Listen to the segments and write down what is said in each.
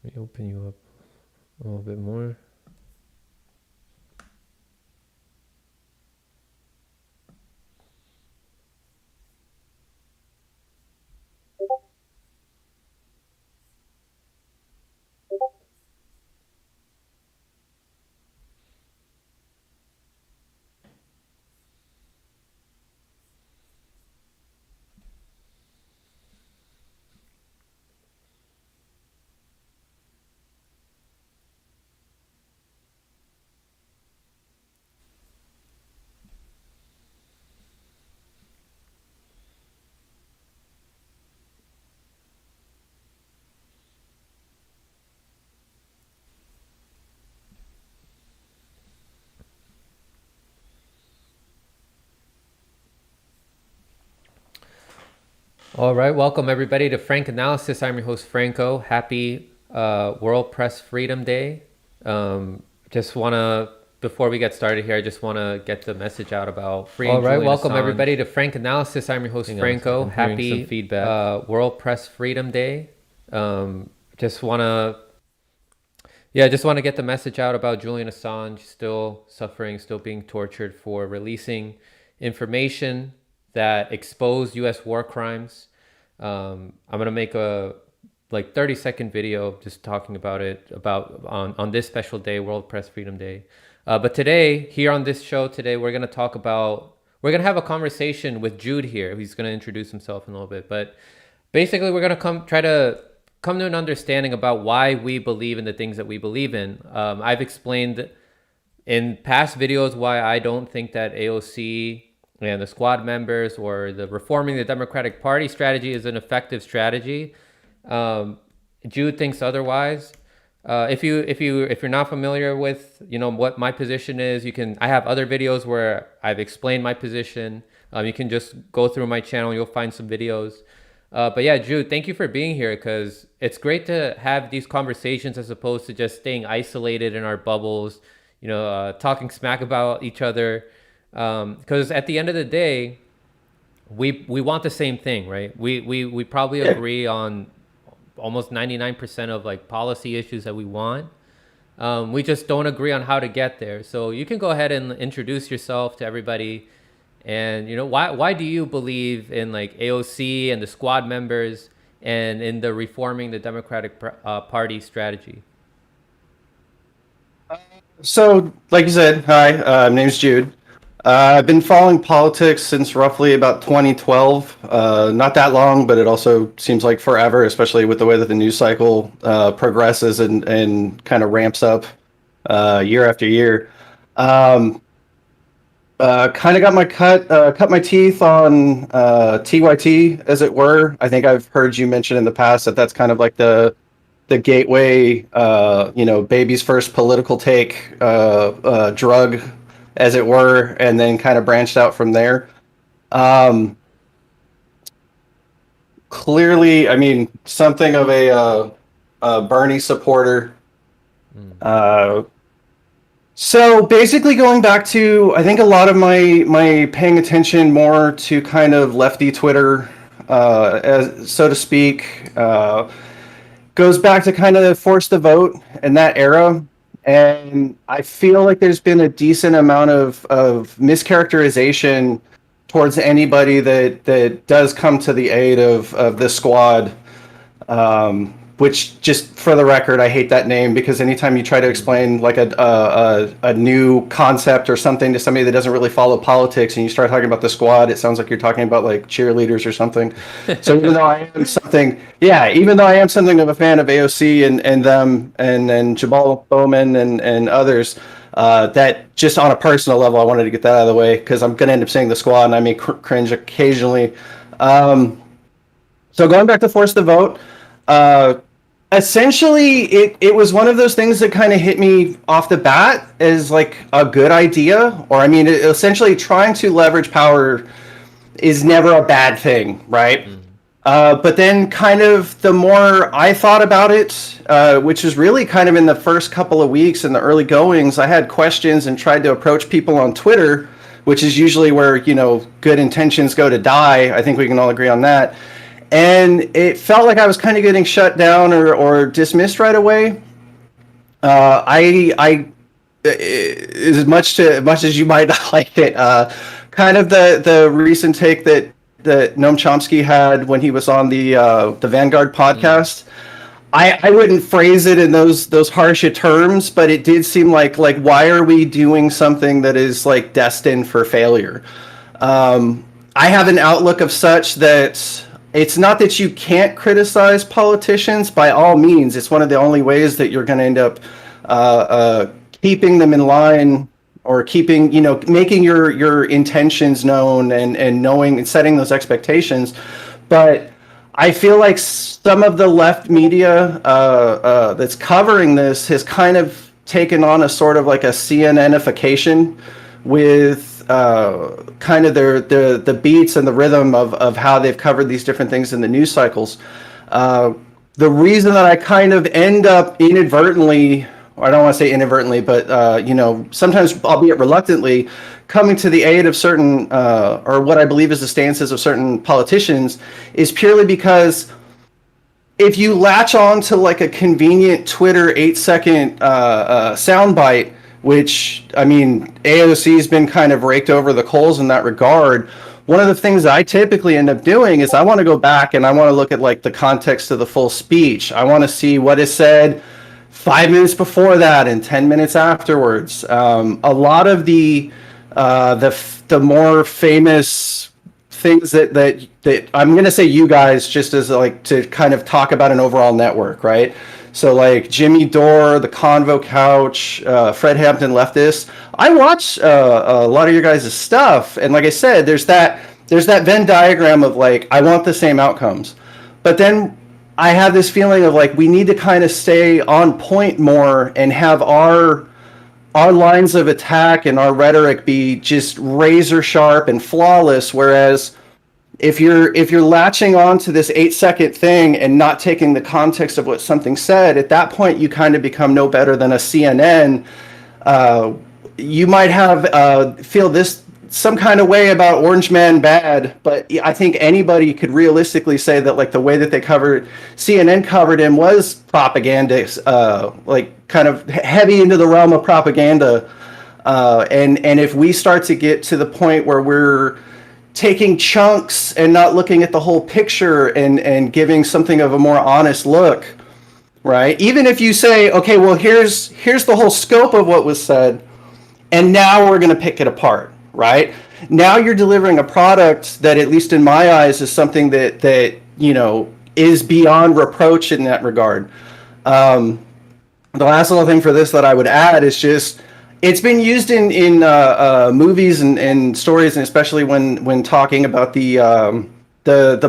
Let me open you up a little bit more. All right, welcome everybody to Frank Analysis. I'm your host Franco. Happy World Press Freedom Day. Just want to, before we get started here, I just want to get the message out about free. All right, welcome everybody to Frank Analysis. I'm your host Franco. Happy feedback. World Press Freedom Day. Just want to get the message out about Julian Assange still suffering, still being tortured for releasing information that exposed U.S. war crimes. I'm gonna make a 30-second video just talking about it on this special day, World Press Freedom Day. But today, here on this show today, we're gonna have a conversation with Jude here. He's gonna introduce himself in a little bit, but basically we're gonna try to come to an understanding about why we believe in the things that we believe in. I've explained in past videos why I don't think that AOC and the squad members or the reforming the Democratic Party strategy is an effective strategy. Jude thinks otherwise. If you're not familiar with what my position is, I have other videos where I've explained my position. You can just go through my channel, you'll find some videos. But yeah, Jude, thank you for being here, because it's great to have these conversations as opposed to just staying isolated in our bubbles, talking smack about each other. Because at the end of the day, we want the same thing, right? We probably agree on almost 99% of policy issues that we want. We just don't agree on how to get there. So you can go ahead and introduce yourself to everybody, and why do you believe in AOC and the squad members and in the reforming the Democratic Party strategy? So, like you said, hi, my name's Jude. I've been following politics since roughly about 2012. Not that long, but it also seems like forever, especially with the way that the news cycle progresses and kind of ramps up year after year. Kind of got cut my teeth on TYT, as it were. I think I've heard you mention in the past that that's kind of like the gateway, baby's first political take drug, as it were, and then kind of branched out from there. Clearly, I mean, something of a Bernie supporter. So basically, going back to, I think a lot of my paying attention more to kind of lefty Twitter, as so to speak, goes back to kind of force the vote in that era. And I feel like there's been a decent amount of mischaracterization towards anybody that does come to the aid of the squad. Which, just for the record, I hate that name, because anytime you try to explain like a new concept or something to somebody that doesn't really follow politics, and you start talking about the squad, it sounds like you're talking about like cheerleaders or something. So even though I am something of a fan of AOC and them and Jabal Bowman and others, that just on a personal level, I wanted to get that out of the way, because I'm going to end up saying the squad and I may cringe occasionally. So going back to force the vote, essentially, it was one of those things that kind of hit me off the bat as like a good idea. Or, I mean, essentially trying to leverage power is never a bad thing, right? But then kind of the more I thought about it, which was really kind of in the first couple of weeks in the early goings, I had questions and tried to approach people on Twitter, which is usually where, good intentions go to die. I think we can all agree on that. and it felt like I was kind of getting shut down or dismissed right away. I as much as you might not like it, kind of the recent take that Noam Chomsky had when he was on the Vanguard podcast. I wouldn't phrase it in those harsher terms, but it did seem like why are we doing something that is like destined for failure? I have an outlook of such that it's not that you can't criticize politicians. By all means, it's one of the only ways that you're going to end up keeping them in line, or keeping, making your intentions known, and knowing and setting those expectations. But I feel like some of the left media that's covering this has kind of taken on a sort of like a CNNification with kind of the beats and the rhythm of how they've covered these different things in the news cycles. The reason that I kind of end up inadvertently, or I don't want to say inadvertently, but sometimes, albeit reluctantly, coming to the aid of certain, or what I believe is the stances of certain politicians, is purely because if you latch on to like a convenient Twitter 8-second soundbite, which, I mean, AOC has been kind of raked over the coals in that regard. One of the things I typically end up doing is I want to go back and I want to look at like the context of the full speech. I want to see what is said 5 minutes before that and 10 minutes afterwards. A lot of the more famous things that I'm going to say, you guys, just as like to kind of talk about an overall network, right? So like Jimmy Dore, the Convo Couch, Fred Hampton Leftist. I watch a lot of your guys' stuff, and like I said, there's that Venn diagram of like I want the same outcomes, but then I have this feeling of like we need to kind of stay on point more and have our lines of attack and our rhetoric be just razor sharp and flawless. Whereas if you're latching on to this 8-second thing and not taking the context of what something said, at that point you kind of become no better than a CNN. You might have feel this some kind of way about Orange Man bad, but I think anybody could realistically say that like the way that CNN covered him was propaganda, like kind of heavy into the realm of propaganda. And if we start to get to the point where we're taking chunks and not looking at the whole picture and giving something of a more honest look, right? Even if you say, okay, well, here's the whole scope of what was said, and now we're going to pick it apart, right? Now you're delivering a product that, at least in my eyes, is something that is beyond reproach in that regard. The last little thing for this that I would add is just, it's been used in movies and stories, and especially when talking about the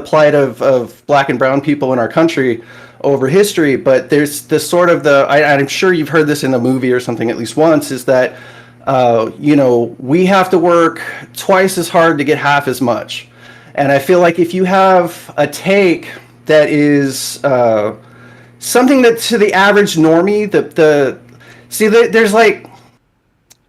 plight of Black and brown people in our country over history. But there's this sort of I'm sure you've heard this in a movie or something at least once, is that we have to work twice as hard to get half as much. And I feel like if you have a take that is something that to the average normie, there's like,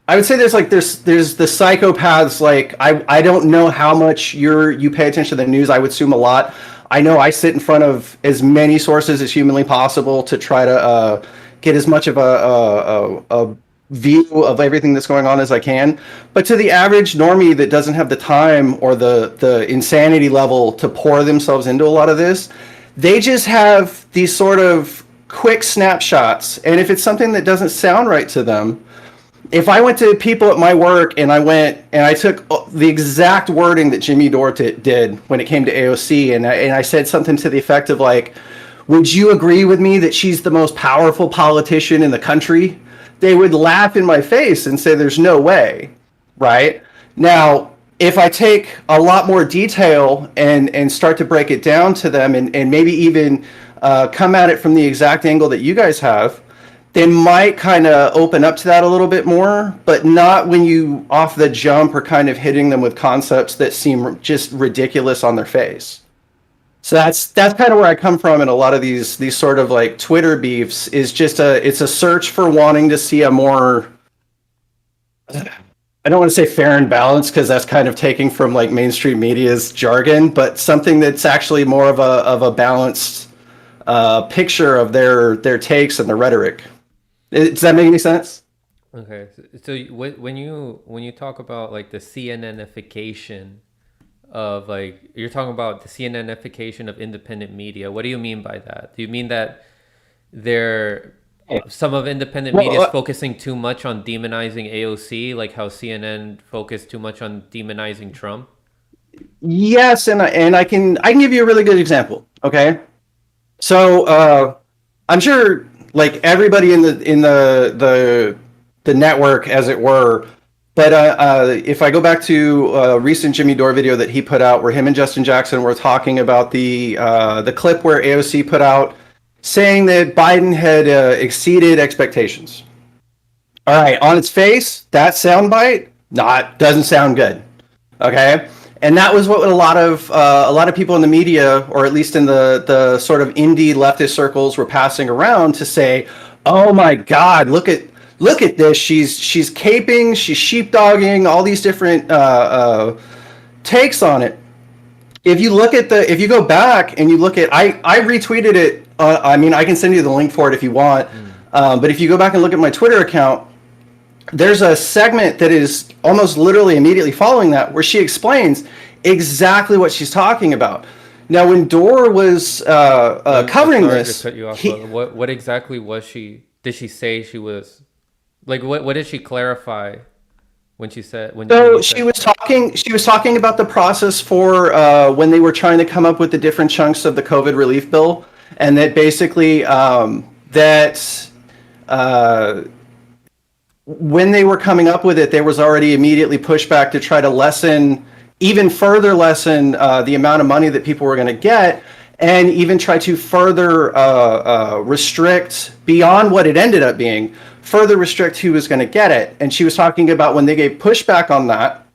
I would say there's the psychopaths. Like I don't know how much you pay attention to the news. I would assume a lot. I know I sit in front of as many sources as humanly possible to try to get as much of a view of everything that's going on as I can. But to the average normie that doesn't have the time or the insanity level to pour themselves into a lot of this, they just have these sort of quick snapshots. And if it's something that doesn't sound right to them, if I went to people at my work and I took the exact wording that Jimmy Dore did when it came to AOC, and I said something to the effect of like, would you agree with me that she's the most powerful politician in the country? They would laugh in my face and say there's no way, right? Now, if I take a lot more detail and start to break it down to them and maybe even come at it from the exact angle that you guys have, they might kind of open up to that a little bit more, but not when you off the jump are kind of hitting them with concepts that seem just ridiculous on their face. So that's kind of where I come from in a lot of these sort of like Twitter beefs, is just it's a search for wanting to see a more I don't want to say fair and balanced because that's kind of taking from like mainstream media's jargon, but something that's actually more of a balanced picture of their takes and their rhetoric. Does that make any sense? Okay, so when you talk about like the CNNification of like you're talking about the CNNification of independent media, what do you mean by that? Do you mean that there some of independent media is Well, focusing too much on demonizing AOC, like how CNN focused too much on demonizing Trump? yes, and I can give you a really good example. Okay, so I'm sure like everybody in the network, as it were. But if I go back to a recent Jimmy Dore video that he put out, where him and Justin Jackson were talking about the clip where AOC put out saying that Biden had exceeded expectations. All right, on its face, that soundbite doesn't sound good. Okay, and that was what a lot of people in the media, or at least in the sort of indie leftist circles, were passing around to say, "Oh my God, look at this! She's caping, she's sheepdogging, all these different takes on it." If you go back and you look at, I retweeted it. I mean, I can send you the link for it if you want. But if you go back and look at my Twitter account, there's a segment that is almost literally immediately following that where she explains exactly what she's talking about. Now, when Dore was covering Sorry to this, cut you off, but what exactly was she? Did she say she was like what did she clarify when she said when so you said she was talking about the process for when they were trying to come up with the different chunks of the COVID relief bill, and that basically that when they were coming up with it, there was already immediately pushback to try to even further lessen the amount of money that people were going to get, and even try to further restrict beyond what it ended up being, further restrict who was going to get it. And she was talking about when they gave pushback on that,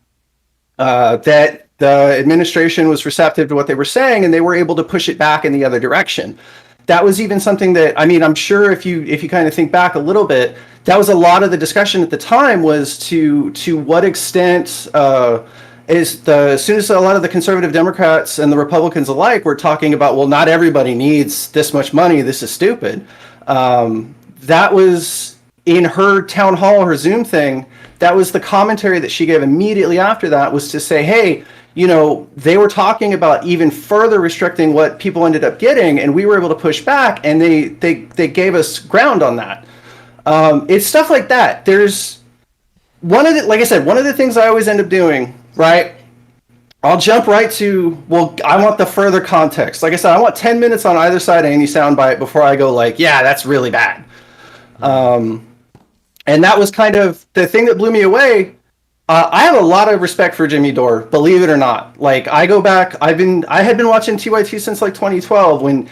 that the administration was receptive to what they were saying, and they were able to push it back in the other direction. That was even something that, I mean, I'm sure if you kind of think back a little bit, that was a lot of the discussion at the time, was to what extent as soon as a lot of the conservative Democrats and the Republicans alike were talking about, well, not everybody needs this much money, this is stupid. That was in her town hall, her Zoom thing. That was the commentary that she gave immediately after that, was to say, hey, they were talking about even further restricting what people ended up getting, and we were able to push back, and they gave us ground on that. It's stuff like that. There's like I said, one of the things I always end up doing, right? I'll jump right to, well, I want the further context. Like I said, I want 10 minutes on either side of any soundbite before I go like, yeah, that's really bad. And that was kind of the thing that blew me away. I have a lot of respect for Jimmy Dore, believe it or not. Like, I go back, I had been watching TYT since like 2012, when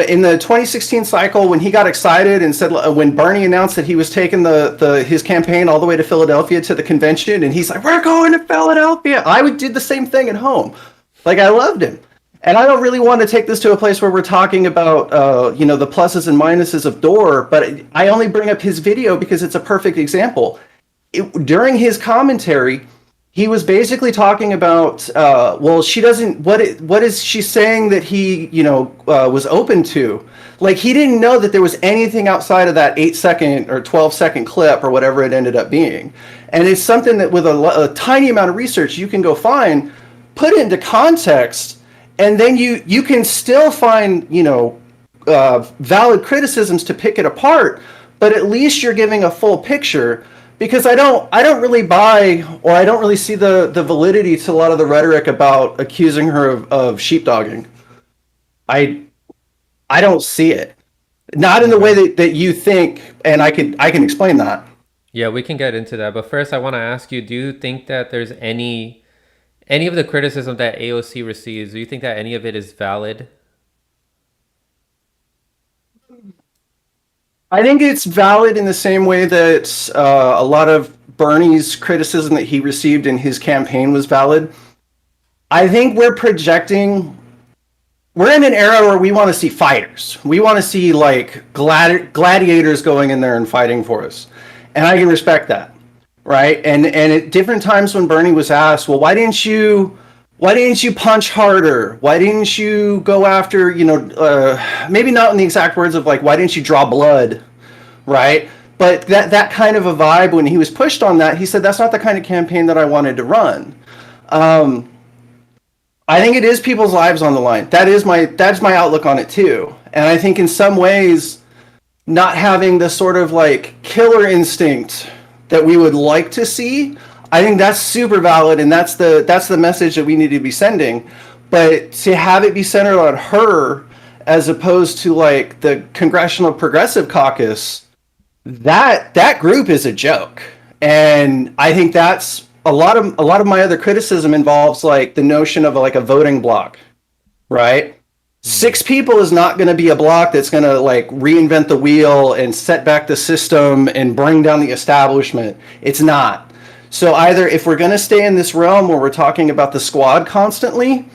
in the 2016 cycle, when he got excited and said, when Bernie announced that he was taking his campaign all the way to Philadelphia to the convention, and he's like, we're going to Philadelphia. I did the same thing at home. Like, I loved him. And I don't really want to take this to a place where we're talking about, the pluses and minuses of Dore, but I only bring up his video because it's a perfect example. During his commentary, he was basically talking about, well, she doesn't, what is she saying that he, was open to? Like, he didn't know that there was anything outside of that 8-second or 12-second clip or whatever it ended up being. And it's something that with a tiny amount of research you can go find, put it into context, and then you can still find, valid criticisms to pick it apart, but at least you're giving a full picture. Because I don't really buy, or I don't really see the validity to a lot of the rhetoric about accusing her of sheepdogging. I don't see it. Not in the way that you think, and I can explain that. Yeah, we can get into that. But first, I want to ask you, do you think that there's any of the criticism that AOC receives, do you think that any of it is valid? I think it's valid in the same way that a lot of Bernie's criticism that he received in his campaign was valid. I think we're in an era where we want to see fighters. We want to see like gladiators going in there and fighting for us. And I can respect that. right? And at different times when Bernie was asked, well, why didn't you punch harder? Why didn't you go after, maybe not in the exact words of like, why didn't you draw blood, right? But that kind of a vibe when he was pushed on that, he said, that's not the kind of campaign that I wanted to run. I think it is people's lives on the line. That's my outlook on it too. And I think in some ways, not having the sort of like killer instinct that we would like to see, I think that's super valid, and that's the message that we need to be sending. But to have it be centered on her as opposed to like the Congressional Progressive Caucus, that group is a joke. And I think that's a lot of my other criticism involves like the notion of like a voting block, right? 6 people is not going to be a block that's going to like reinvent the wheel and set back the system and bring down the establishment. It's not. So either if we're going to stay in this realm where we're talking about the squad constantly,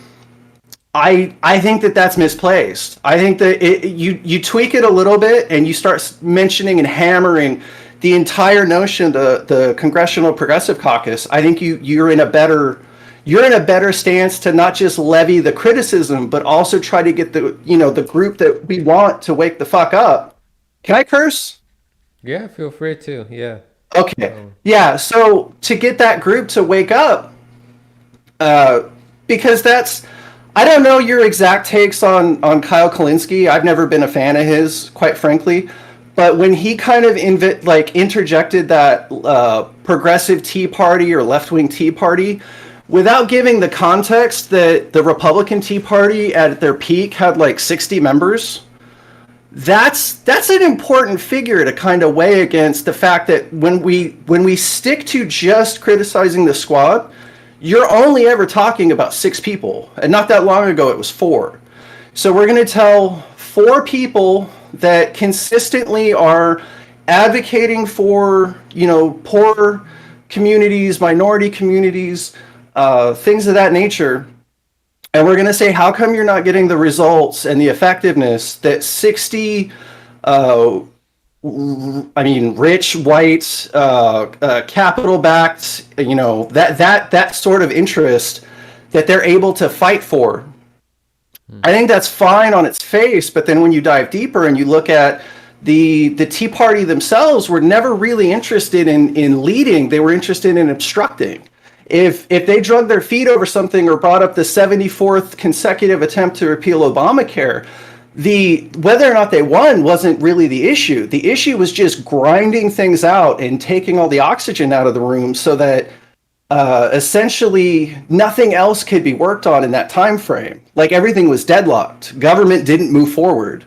I think that's misplaced. I think that you tweak it a little bit and you start mentioning and hammering the entire notion of the Congressional Progressive Caucus. I think you're in a better stance to not just levy the criticism, but also try to get the group that we want to wake the fuck up. Can I curse? Yeah, feel free to. Yeah. Okay. Yeah. So to get that group to wake up, because I don't know your exact takes on Kyle Kalinske. I've never been a fan of his, quite frankly. But when he kind of interjected that progressive Tea Party or left-wing Tea Party, without giving the context that the Republican Tea Party at their peak had like 60 members, that's an important figure to kind of weigh against the fact that when we stick to just criticizing the squad, you're only ever talking about 6 people. And not that long ago, it was 4. So we're going to tell 4 people that consistently are advocating for, poor communities, minority communities, things of that nature. And we're going to say, how come you're not getting the results and the effectiveness that 60, rich, white, capital-backed, that sort of interest that they're able to fight for? I think that's fine on its face, but then when you dive deeper and you look at the Tea Party themselves, were never really interested in leading. They were interested in obstructing. If they drug their feet over something or brought up the 74th consecutive attempt to repeal Obamacare, whether or not they won wasn't really the issue. The issue was just grinding things out and taking all the oxygen out of the room so that essentially nothing else could be worked on in that time frame. Like everything was deadlocked. Government didn't move forward,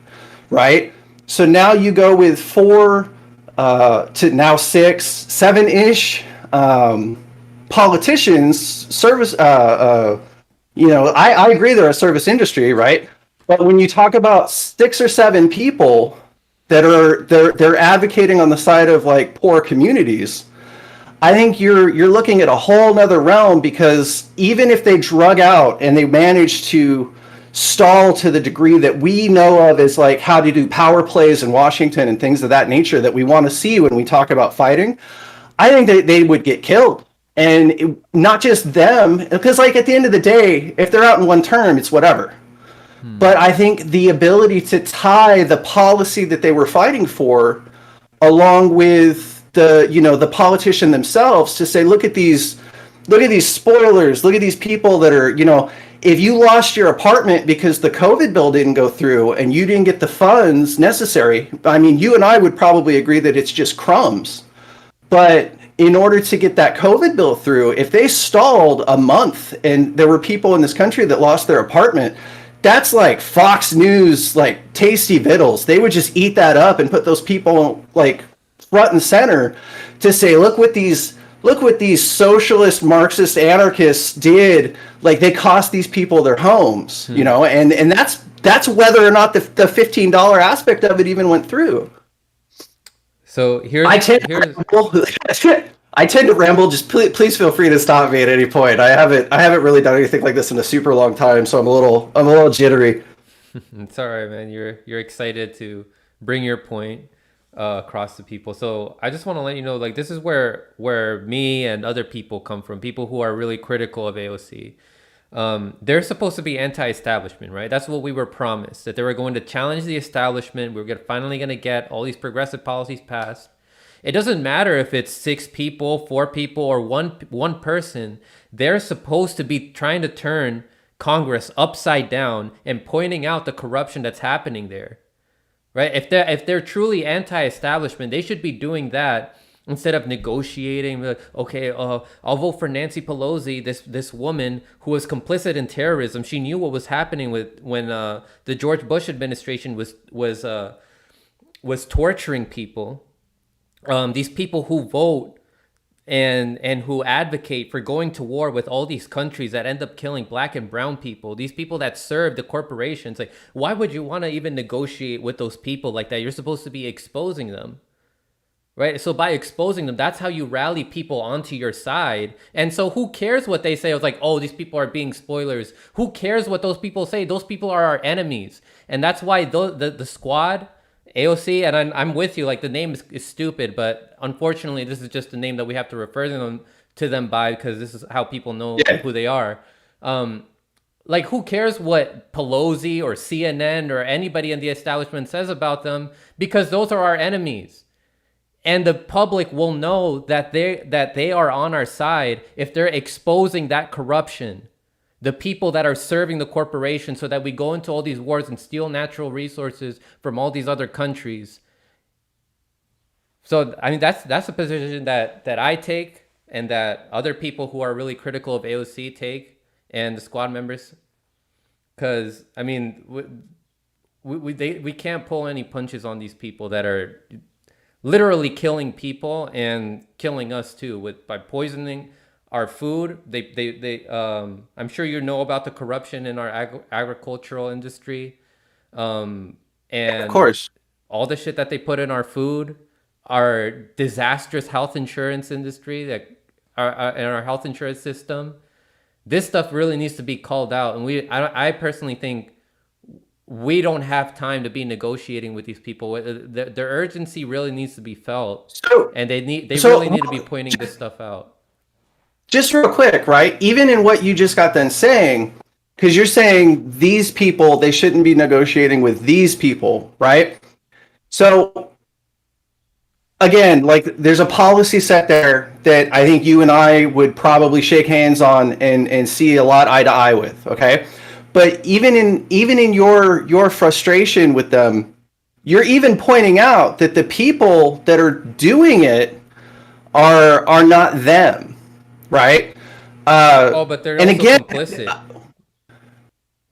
right? So now you go with 4 to now 6, 7-ish politicians, service. I agree they're a service industry, right? But when you talk about 6 or 7 people that they're advocating on the side of like poor communities, I think you're looking at a whole nother realm, because even if they drug out and they manage to stall to the degree that we know of as like how to do power plays in Washington and things of that nature that we want to see when we talk about fighting, I think they would get killed. And not just them, because like at the end of the day, if they're out in one term, it's whatever. But I think the ability to tie the policy that they were fighting for along with the politician themselves to say, look at these spoilers, look at these people that are, if you lost your apartment because the COVID bill didn't go through and you didn't get the funds necessary, I mean, you and I would probably agree that it's just crumbs. But in order to get that COVID bill through, if they stalled a month and there were people in this country that lost their apartment, that's like Fox News, like tasty victuals. They would just eat that up and put those people like front and center to say, look what these socialist, Marxist, anarchists did. Like they cost these people their homes, and that's whether or not the $15 aspect of it even went through. So I tend to ramble. Just please feel free to stop me at any point. I haven't really done anything like this in a super long time, so I'm a little jittery. It's all right, man. You're excited to bring your point. across the people. So I just want to let you know, like, this is where me and other people come from, people who are really critical of AOC. They're supposed to be anti-establishment, right? That's what we were promised, that they were going to challenge the establishment. We were finally going to get all these progressive policies passed. It doesn't matter if it's 6 people, 4 people, or one person. They're supposed to be trying to turn Congress upside down and pointing out the corruption that's happening there, right? If they're truly anti-establishment, they should be doing that instead of negotiating. Like, okay, I'll vote for Nancy Pelosi, this woman who was complicit in terrorism. She knew what was happening when the George Bush administration was torturing people. These people who vote and who advocate for going to war with all these countries that end up killing black and brown people, these people that serve the corporations, like, why would you want to even negotiate with those people like that? You're supposed to be exposing them, right? So by exposing them, that's how you rally people onto your side. And so who cares what they say? It was like, oh, these people are being spoilers. Who cares what those people say? Those people are our enemies. And that's why the squad, AOC, and I'm with you, like, the name is stupid, but unfortunately this is just the name that we have to refer to them by, because this is how people know who they are. Like, who cares what Pelosi or CNN or anybody in the establishment says about them, because those are our enemies. And the public will know that they are on our side if they're exposing that corruption. The people that are serving the corporation, so that we go into all these wars and steal natural resources from all these other countries. So, I mean, that's a position that I take, and that other people who are really critical of AOC take, and the squad members. Because, I mean, we can't pull any punches on these people that are literally killing people and killing us too, by poisoning our food. I'm sure you know about the corruption in our agricultural industry, and of course, all the shit that they put in our food, our disastrous health insurance industry, that in our health insurance system. This stuff really needs to be called out, and I personally think we don't have time to be negotiating with these people. The urgency really needs to be felt, and they really need to be pointing this stuff out. Just real quick, right? Even in what you just got done saying, because you're saying these people, they shouldn't be negotiating with these people, right? So again, like, there's a policy set there that I think you and I would probably shake hands on and see a lot eye to eye with, okay? But even in your frustration with them, you're even pointing out that the people that are doing it are not them. Right. But they're also complicit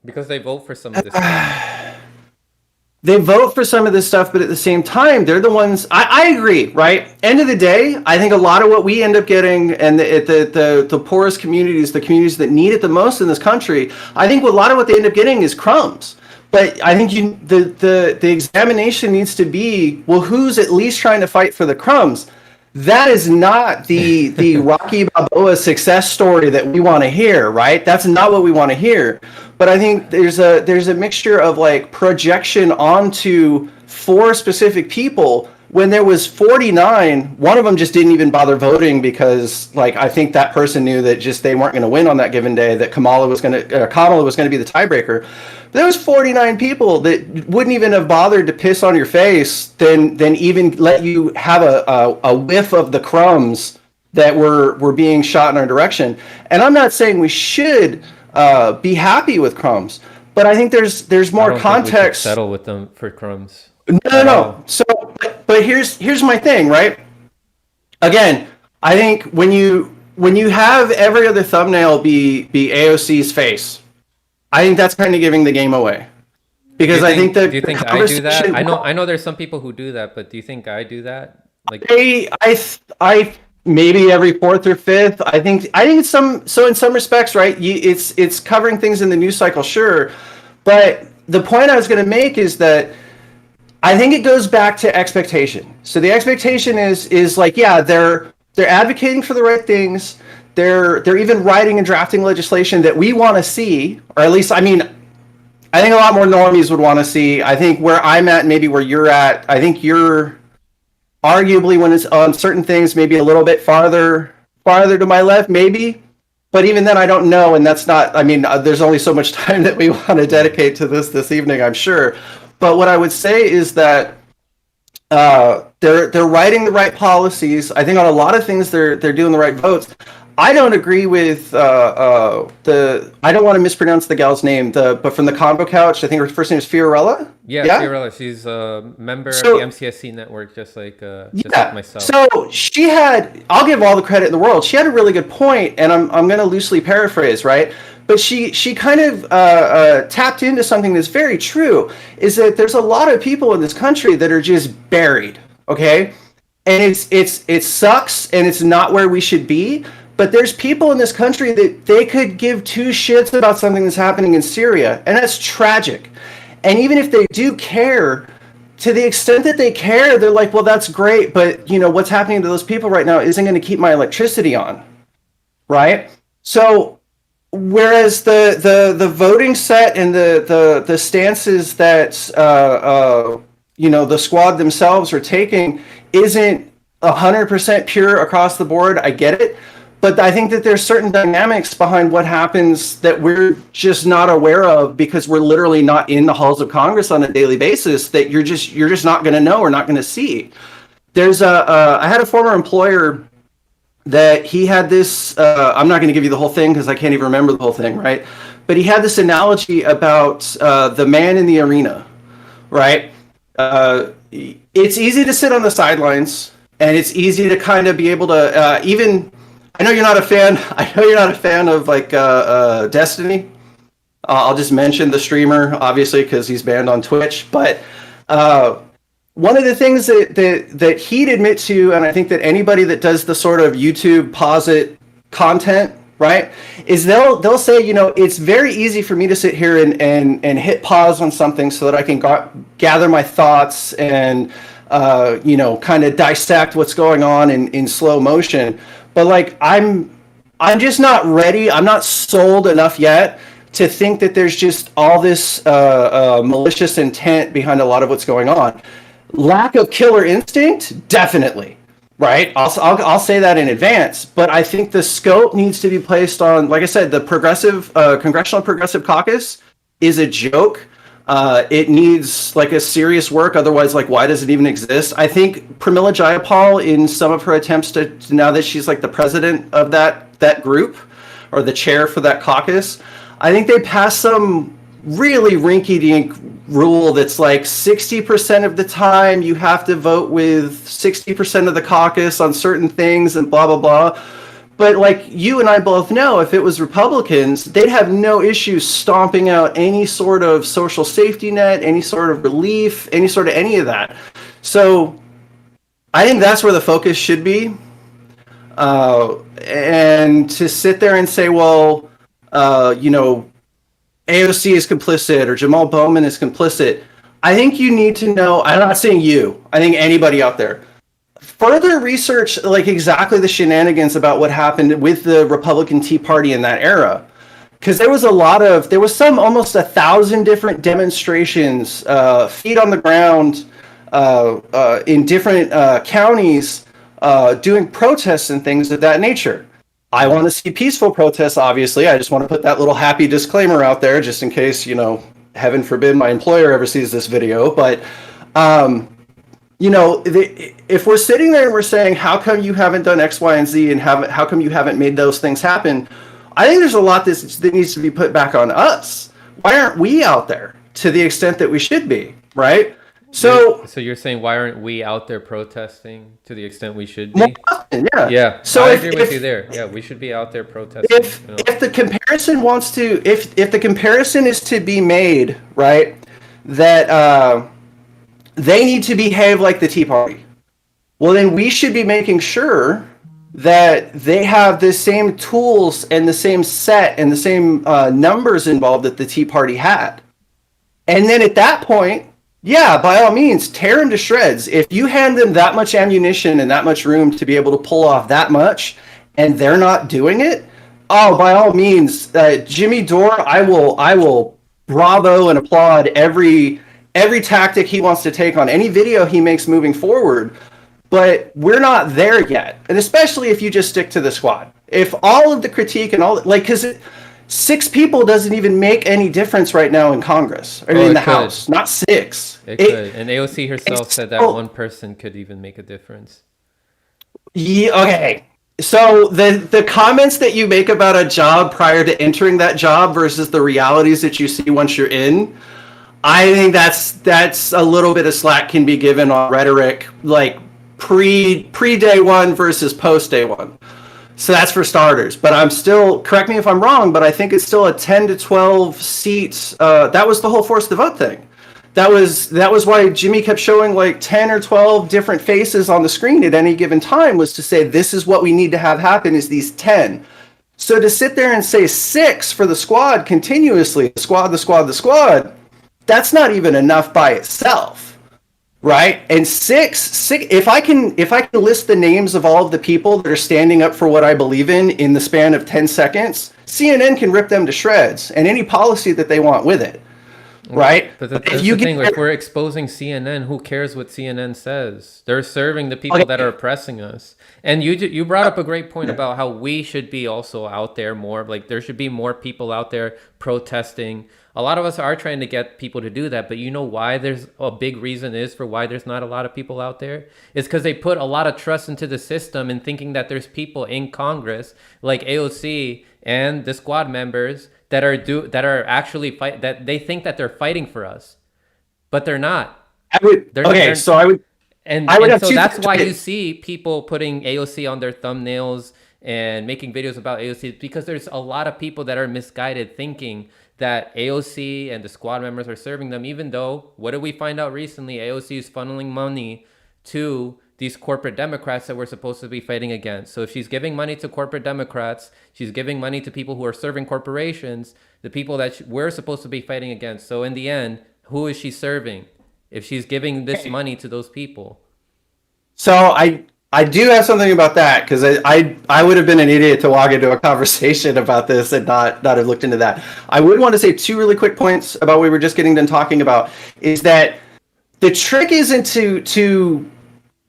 because they vote for some of this stuff. They vote for some of this stuff, but at the same time, they're the ones. I agree. Right. End of the day, I think a lot of what we end up getting, and the poorest communities, the communities that need it the most in this country, I think a lot of what they end up getting is crumbs. But I think the examination needs to be, well, who's at least trying to fight for the crumbs? That is not the Rocky Balboa success story that we want to hear, right? That's not what we want to hear. But I think there's a mixture of, like, projection onto 4 specific people when there was 49. One of them just didn't even bother voting because, like, I think that person knew that just they weren't going to win on that given day, that Kamala was going to be the tiebreaker. There was 49 people that wouldn't even have bothered to piss on your face than even let you have a whiff of the crumbs that were being shot in our direction. And I'm not saying we should be happy with crumbs, but I think there's more context. Think we should settle with them for crumbs. No. So, but here's my thing, right? Again, I think when you have every other thumbnail be AOC's face, I think that's kind of giving the game away. Because do you think I do that? I know there's some people who do that, but do you think I do that? Like, I maybe every 4th or 5th. I think it's so in some respects, right? It's covering things in the news cycle, sure. But the point I was going to make is that I think it goes back to expectation. So the expectation is like, yeah, they're advocating for the right things. They're even writing and drafting legislation that we want to see, or at least, I mean, I think a lot more normies would want to see. I think where I'm at, maybe where you're at, I think you're Arguably, when it's on certain things, maybe a little bit farther to my left, maybe. But even then, I don't know, and that's not. I mean, there's only so much time that we want to dedicate to this evening, I'm sure. But what I would say is that they're writing the right policies. I think on a lot of things they're doing the right votes. I don't agree with I don't want to mispronounce the gal's name. But from the Convo Couch, I think her first name is Fiorella. Yeah, Fiorella. She's a member of the MCSC network, just like myself. So she had. I'll give all the credit in the world. She had a really good point, and I'm going to loosely paraphrase, right? But she kind of tapped into something that's very true. Is that there's a lot of people in this country that are just buried, okay? And it sucks, and it's not where we should be. But there's people in this country that they could give two shits about something that's happening in Syria, and that's tragic. And even if they do care, to the extent that they care, they're like, well, that's great, but you know what's happening to those people right now isn't going to keep my electricity on, right? So, whereas the voting set and the stances that the squad themselves are taking isn't 100% pure across the board. I get it. But I think that there's certain dynamics behind what happens that we're just not aware of because we're literally not in the halls of Congress on a daily basis that you're just not going to know or not going to see. There's I had a former employer that he had this, I'm not going to give you the whole thing because I can't even remember the whole thing, right? But he had this analogy about the man in the arena, right? It's easy to sit on the sidelines and it's easy to kind of be able to I know you're not a fan of like Destiny. I'll just mention the streamer, obviously, because he's banned on Twitch. But one of the things that he'd admit to, and I think that anybody that does the sort of YouTube posit content, right, is they'll say, it's very easy for me to sit here and hit pause on something so that I can gather my thoughts and kind of dissect what's going on in slow motion. But like I'm just not ready. I'm not sold enough yet to think that there's just all this malicious intent behind a lot of what's going on. Lack of killer instinct, definitely, right? I'll say that in advance. But I think the scope needs to be placed on, like I said, the Congressional Progressive Caucus is a joke. It needs like a serious work. Otherwise, like, why does it even exist? I think Pramila Jayapal, in some of her attempts to now that she's like the president of that group or the chair for that caucus, I think they passed some really rinky-dink rule that's like 60% of the time you have to vote with 60% of the caucus on certain things and blah, blah, blah. But like you and I both know, if it was Republicans, they'd have no issue stomping out any sort of social safety net, any sort of relief, any of that. So I think that's where the focus should be. And to sit there and say, well, AOC is complicit or Jamal Bowman is complicit. I think you need to know, I'm not saying you, I think anybody out there, further research like exactly the shenanigans about what happened with the Republican Tea Party in that era. Because there was almost 1,000 different demonstrations, feet on the ground in different counties doing protests and things of that nature. I want to see peaceful protests, obviously. I just want to put that little happy disclaimer out there just in case, heaven forbid my employer ever sees this video. But, if we're sitting there and we're saying, how come you haven't done X, Y, and Z and how come you haven't made those things happen? I think there's a lot that needs to be put back on us. Why aren't we out there to the extent that we should be, right? So you're saying why aren't we out there protesting to the extent we should be? More often, yeah. Yeah. So I agree with you there. Yeah, we should be out there protesting. If the comparison if the comparison is to be made, right, that they need to behave like the Tea Party, well then we should be making sure that they have the same tools and the same set and the same numbers involved that the Tea Party had. And then at that point, yeah, by all means, tear them to shreds. If you hand them that much ammunition and that much room to be able to pull off that much, and they're not doing it, oh, by all means, Jimmy Dore, I will bravo and applaud every tactic he wants to take on any video he makes moving forward. but we're not there yet. And especially if you just stick to the squad. If all of the critique and all, like, because 6 people doesn't even make any difference right now in Congress or in the House, not 6. It could. And AOC herself said that one person could even make a difference. Yeah, okay. So the comments that you make about a job prior to entering that job versus the realities that you see once you're in, I think that's a little bit of slack can be given on rhetoric, like pre day one versus post day one. So that's for starters. But I'm still, correct me if I'm wrong, but I think it's still a 10 to 12 seats. That was the whole force the vote thing. That was why Jimmy kept showing like 10 or 12 different faces on the screen at any given time, was to say this is what we need to have happen, is these 10. So to sit there and say 6 for the squad continuously, the squad, that's not even enough by itself, right? And six, if I can list the names of all of the people that are standing up for what I believe in the span of 10 seconds, CNN can rip them to shreds and any policy that they want with it. Right, but that's the thing. Like, we're exposing CNN. Who cares what CNN says? They're serving the people that are oppressing us. And you brought up a great point about how we should be also out there more. Like, there should be more people out there protesting. A lot of us are trying to get people to do that, but you know why there's a big reason is for why there's not a lot of people out there? It's because they put a lot of trust into the system and thinking that there's people in Congress like AOC and the squad members that are actually that they think that they're fighting for us, but they're not. So that's why you see people putting AOC on their thumbnails and making videos about AOC, because there's a lot of people that are misguided thinking that AOC and the squad members are serving them, even though, what did we find out recently? AOC is funneling money to these corporate Democrats that we're supposed to be fighting against. So if she's giving money to corporate Democrats, she's giving money to people who are serving corporations, the people that we're supposed to be fighting against. So in the end, who is she serving if she's giving this money to those people? So I do have something about that, because I would have been an idiot to walk into a conversation about this and not have looked into that. I would want to say 2 really quick points about what we were just getting done talking about, is that the trick isn't to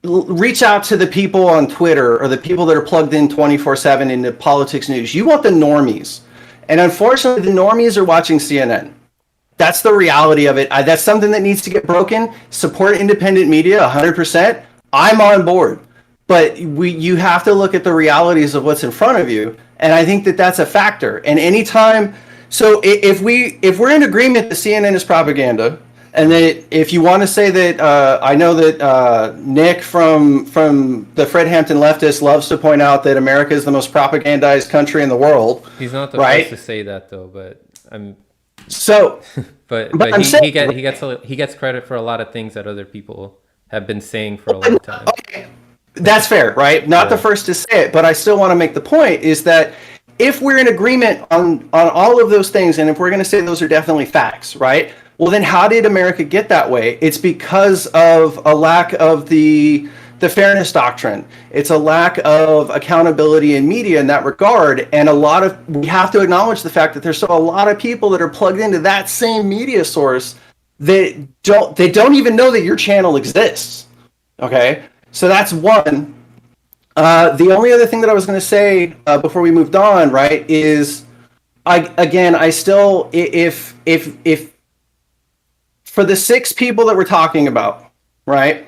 reach out to the people on Twitter or the people that are plugged in 24/7 into politics news. You want the normies. And unfortunately, the normies are watching CNN. That's the reality of it. That's something that needs to get broken. Support independent media 100%. I'm on board. But you have to look at the realities of what's in front of you. And I think that that's a factor. And anytime, so if we're in agreement that CNN is propaganda, and that if you want to say that, I know that Nick from the Fred Hampton leftist loves to point out that America is the most propagandized country in the world. He's not the first to say that, though. But I'm so. but he gets credit for a lot of things that other people have been saying for a long time. Okay. That's fair, right? Not the first to say it, but I still want to make the point is that if we're in agreement on all of those things, and if we're going to say those are definitely facts, right? Well, then how did America get that way? It's because of a lack of the fairness doctrine. It's a lack of accountability in media in that regard. And we have to acknowledge the fact that there's still a lot of people that are plugged into that same media source that don't even know that your channel exists. Okay? So that's one. The only other thing that I was going to say before we moved on, right, is I still, if for the 6 people that we're talking about, right,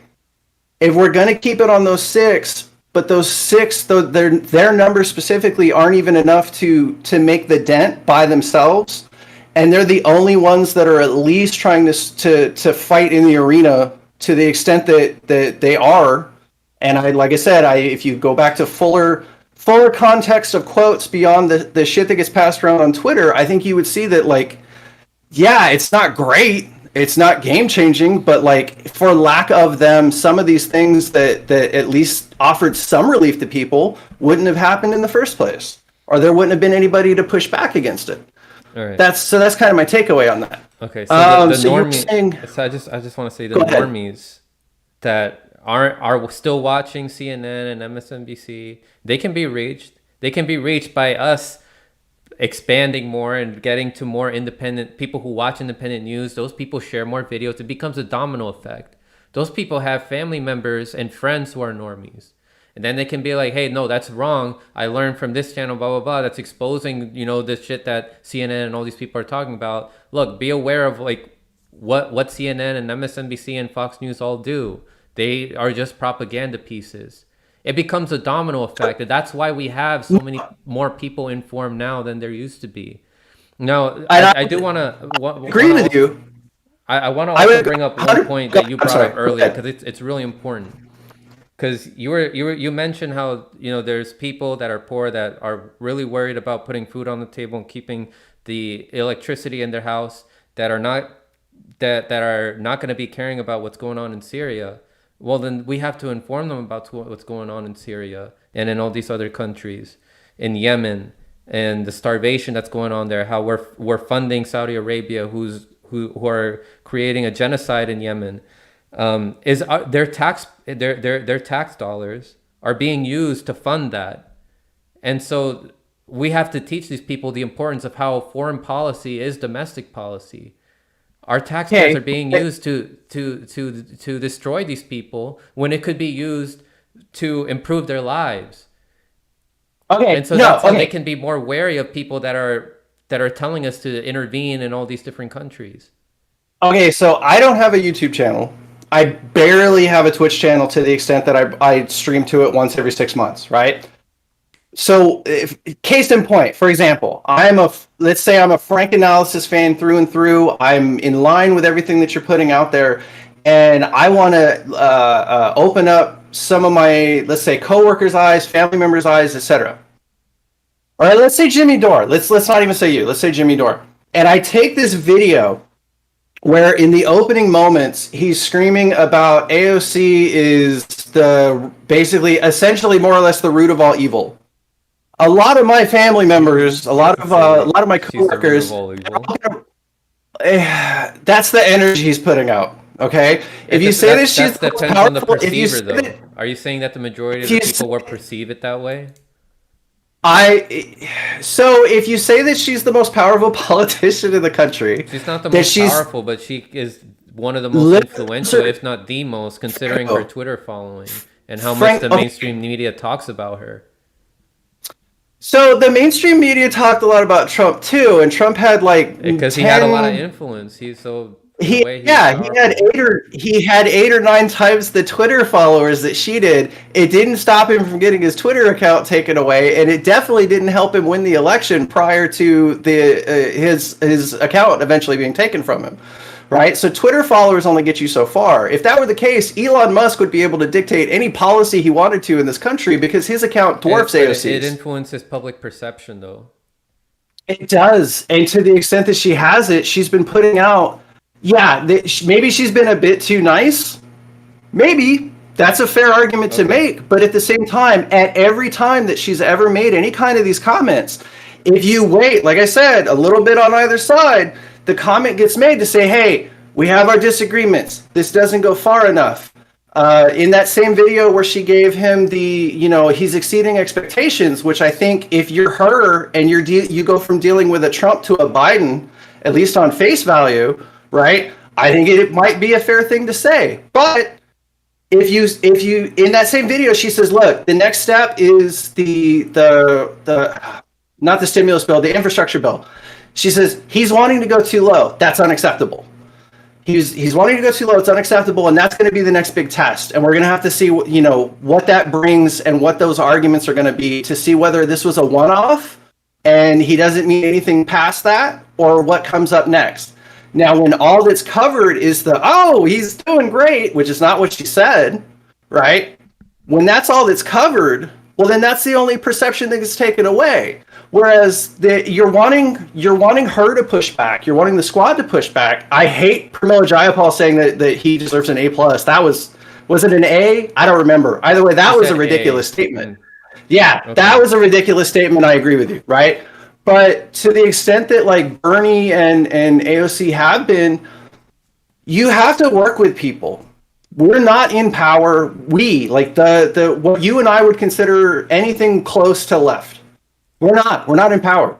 if we're going to keep it on those 6, but those 6, their numbers specifically aren't even enough to make the dent by themselves, and they're the only ones that are at least trying to fight in the arena to the extent that they are. And like I said, if you go back to fuller context of quotes beyond the shit that gets passed around on Twitter, I think you would see that, like, yeah, it's not great. It's not game changing, but like, for lack of them, some of these things that at least offered some relief to people wouldn't have happened in the first place, or there wouldn't have been anybody to push back against it. All right. That's kind of my takeaway on that. Okay. So the normies, so I just want to say the normies that are still watching CNN and MSNBC, they can be reached. They can be reached by us expanding more and getting to more independent people who watch independent news. Those people share more videos. It becomes a domino effect. Those people have family members and friends who are normies. And then they can be like, hey, no, that's wrong. I learned from this channel, blah, blah, blah. That's exposing, this shit that CNN and all these people are talking about. Look, be aware of like what CNN and MSNBC and Fox News all do. They are just propaganda pieces. It becomes a domino effect. And that's why we have so many more people informed now than there used to be. Now, I do want to agree with you. I want to also bring up one point that you brought up earlier, because it's really important. Because you mentioned how there's people that are poor that are really worried about putting food on the table and keeping the electricity in their house, that are not going to be caring about what's going on in Syria. Well, then we have to inform them about what's going on in Syria and in all these other countries, in Yemen, and the starvation that's going on there. How we're funding Saudi Arabia, who are creating a genocide in Yemen. Their tax dollars are being used to fund that. And so we have to teach these people the importance of how foreign policy is domestic policy. Our tax dollars are being used to destroy these people when it could be used to improve their lives. Okay. And so that's how they can be more wary of people that are telling us to intervene in all these different countries. Okay, so I don't have a YouTube channel. I barely have a Twitch channel, to the extent that I stream to it once every 6 months, right? So, case in point, for example, let's say I'm a Frank Analysis fan through and through. I'm in line with everything that you're putting out there, and I want to open up some of my, let's say, coworkers' eyes, family members' eyes, etc. All right, let's say Jimmy Dore. Let's not even say you. Let's say Jimmy Dore. And I take this video where in the opening moments, he's screaming about AOC is essentially more or less the root of all evil. A lot of my family members, a lot of my coworkers, that's the energy he's putting out. Okay, if you say that she's that depends on the perceiver, though. Are you saying that the majority of the people will perceive it that way? So if you say that she's the most powerful politician in the country, she's not the most powerful, but she is one of the most influential, if not the most, considering her Twitter following and how much the mainstream media talks about her. So the mainstream media talked a lot about Trump too, and Trump had because he had a lot of influence. He had 8 or 9 times the Twitter followers that she did. It didn't stop him from getting his Twitter account taken away, and it definitely didn't help him win the election prior to his account eventually being taken from him. Right? So Twitter followers only get you so far. If that were the case, Elon Musk would be able to dictate any policy he wanted to in this country because his account dwarfs AOC's. It influences public perception, though. It does, and to the extent that she has it, she's been putting out. Yeah, maybe she's been a bit too nice. Maybe. That's a fair argument to make. But at the same time, at every time that she's ever made any kind of these comments, if you wait, like I said, a little bit on either side, the comment gets made to say, hey, we have our disagreements. This doesn't go far enough. In that same video where she gave him he's exceeding expectations, which I think if you're her and you go from dealing with a Trump to a Biden, at least on face value, right? I think it might be a fair thing to say. But if you in that same video, she says, look, the next step is the not the stimulus bill, the infrastructure bill. She says he's wanting to go too low. That's unacceptable. He's wanting to go too low. It's unacceptable, and that's going to be the next big test. And we're going to have to see what that brings and what those arguments are going to be to see whether this was a one-off and he doesn't mean anything past that, or what comes up next. Now, when all that's covered is he's doing great, which is not what she said, right? When that's all that's covered, well, then that's the only perception that gets taken away. Whereas you're wanting her to push back, you're wanting the squad to push back. I hate Pramila Jayapal saying that he deserves an A+. That was it an A? I don't remember. Either way, that was a ridiculous statement. Yeah, okay. That was a ridiculous statement. I agree with you, right? But to the extent that Bernie and AOC have been, you have to work with people. We're not in power. We what you and I would consider anything close to left. We're not in power.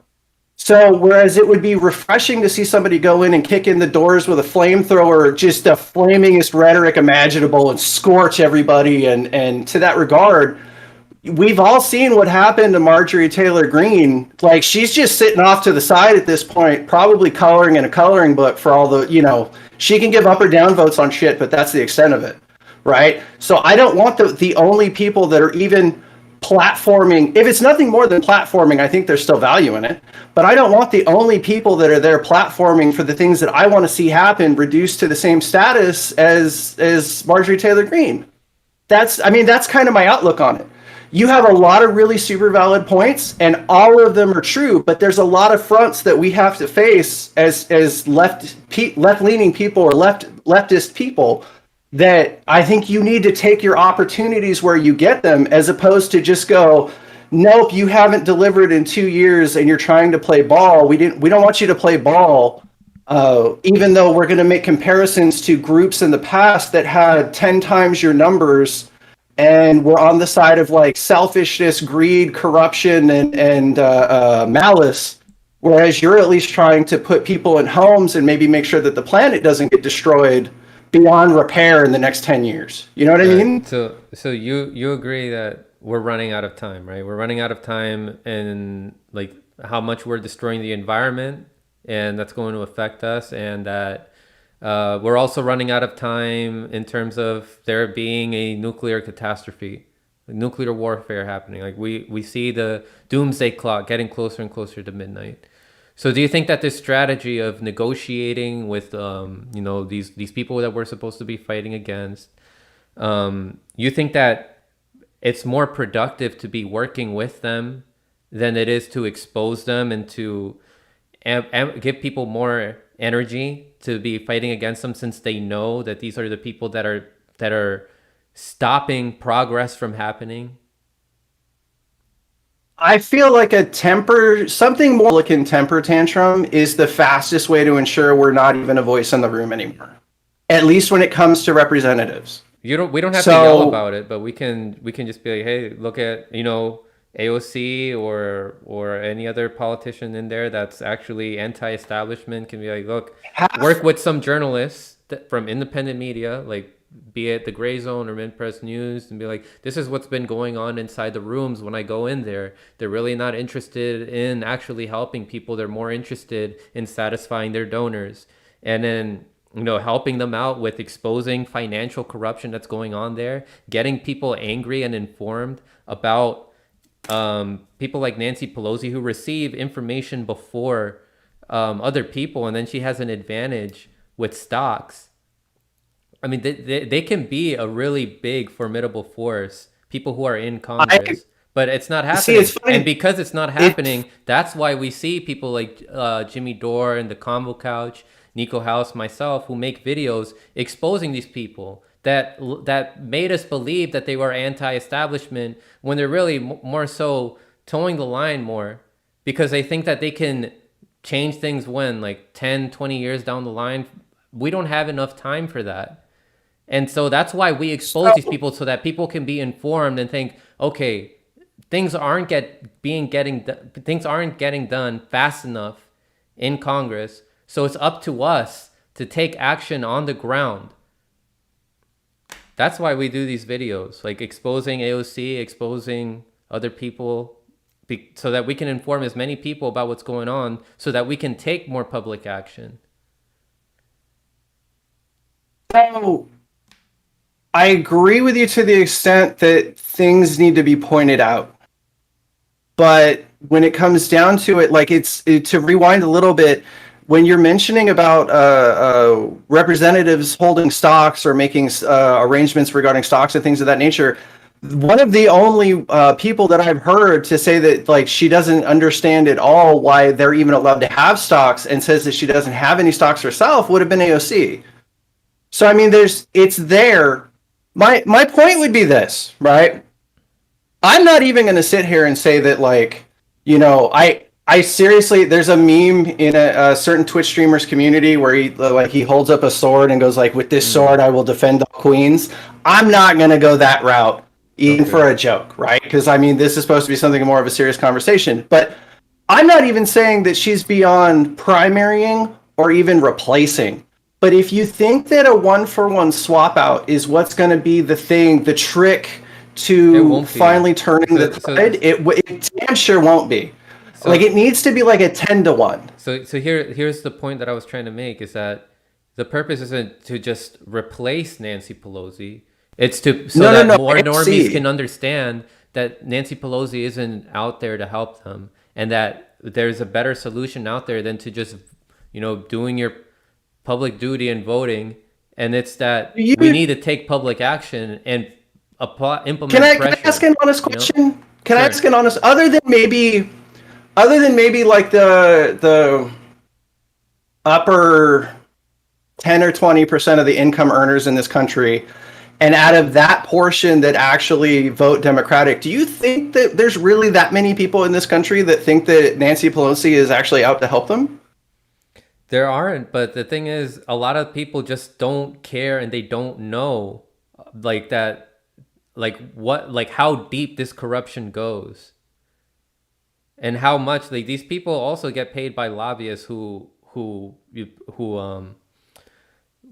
So whereas it would be refreshing to see somebody go in and kick in the doors with a flamethrower, just the flamingest rhetoric imaginable, and scorch everybody, and to that regard, we've all seen what happened to Marjorie Taylor Greene. Like, she's just sitting off to the side at this point, probably coloring in a coloring book for all the, she can give up or down votes on shit, but that's the extent of it, right? So I don't want the only people that are even platforming. If it's nothing more than platforming, I think there's still value in it. But I don't want the only people that are there platforming for the things that I want to see happen reduced to the same status as Marjorie Taylor Greene. That's kind of my outlook on it. You have a lot of really super valid points, and all of them are true, but there's a lot of fronts that we have to face as left-leaning people or leftist people, that I think you need to take your opportunities where you get them, as opposed to just go, nope, you haven't delivered in 2 years and you're trying to play ball. We don't want you to play ball. Even though we're going to make comparisons to groups in the past that had 10 times your numbers, and we're on the side of like selfishness, greed, corruption, and malice, whereas you're at least trying to put people in homes and maybe make sure that the planet doesn't get destroyed beyond repair in the next 10 years. You know what I mean? So you agree that we're running out of time, right? We're running out of time, and like how much we're destroying the environment, and that's going to affect us, and that we're also running out of time in terms of there being a nuclear catastrophe, nuclear warfare happening. Like we see the doomsday clock getting closer and closer to midnight. So do you think that this strategy of negotiating with these people that we're supposed to be fighting against, you think that it's more productive to be working with them than it is to expose them and to give people more energy to be fighting against them, since they know that these are the people that are stopping progress from happening? I feel like something more like a temper tantrum is the fastest way to ensure we're not even a voice in the room anymore. At least when it comes to representatives. We don't have to yell about it, but we can just be like, hey, look at, AOC or any other politician in there that's actually anti-establishment can be like, look, work with some journalists from independent media, like be it the Gray Zone or Minpress News, and be like, this is what's been going on inside the rooms when I go in there. They're really not interested in actually helping people. They're more interested in satisfying their donors. And then, helping them out with exposing financial corruption that's going on there, getting people angry and informed about people like Nancy Pelosi, who receive information before other people, and then she has an advantage with stocks. I mean, they can be a really big, formidable force, people who are in Congress, but it's not happening. It's funny. And because it's not happening, that's why we see people like Jimmy Dore and the Convo Couch, Nico House, myself, who make videos exposing these people that made us believe that they were anti-establishment, when they're really more so towing the line more, because they think that they can change things when, like 10, 20 years down the line. We don't have enough time for that. And so that's why we expose these people, so that people can be informed and think, okay, things aren't getting done fast enough in Congress. So it's up to us to take action on the ground. That's why we do these videos, like exposing AOC, exposing other people, so that we can inform as many people about what's going on, so that we can take more public action. So I agree with you to the extent that things need to be pointed out. But when it comes down to it, like to rewind a little bit, when you're mentioning about representatives holding stocks or making arrangements regarding stocks and things of that nature, one of the only people that I've heard to say that, like, she doesn't understand at all why they're even allowed to have stocks, and says that she doesn't have any stocks herself, would have been AOC. So I mean, it's there. My point would be this, right? I'm not even going to sit here and say that, like, I seriously, there's a meme in a certain Twitch streamer's community where he holds up a sword and goes like, with this sword I will defend the queens. I'm not going to go that route, even for a joke, right? Because I mean, this is supposed to be something more of a serious conversation. But I'm not even saying that she's beyond primarying or even replacing. But if you think that a 1-for-1 swap out is what's going to be the thing, the trick It to won't be. finally turning the tide, it damn sure won't be. Like, So it needs to be like a 10-to-1. so here's the point that I was trying to make is that the purpose isn't to just replace Nancy Pelosi. It's to so that more normies can understand that Nancy Pelosi isn't out there to help them, and that there's a better solution out there than to just, doing your public duty and voting. And it's that we need to take public action and implement pressure. Can I ask an honest question? Can I Sure. ask an honest, other than maybe like the upper 10 or 20% of the income earners in this country, and out of that portion that actually vote Democratic, do you think that there's really that many people in this country that think that Nancy Pelosi is actually out to help them? There aren't, but the thing is, a lot of people just don't care and they don't know, like that, like how deep this corruption goes, and how much like these people also get paid by lobbyists who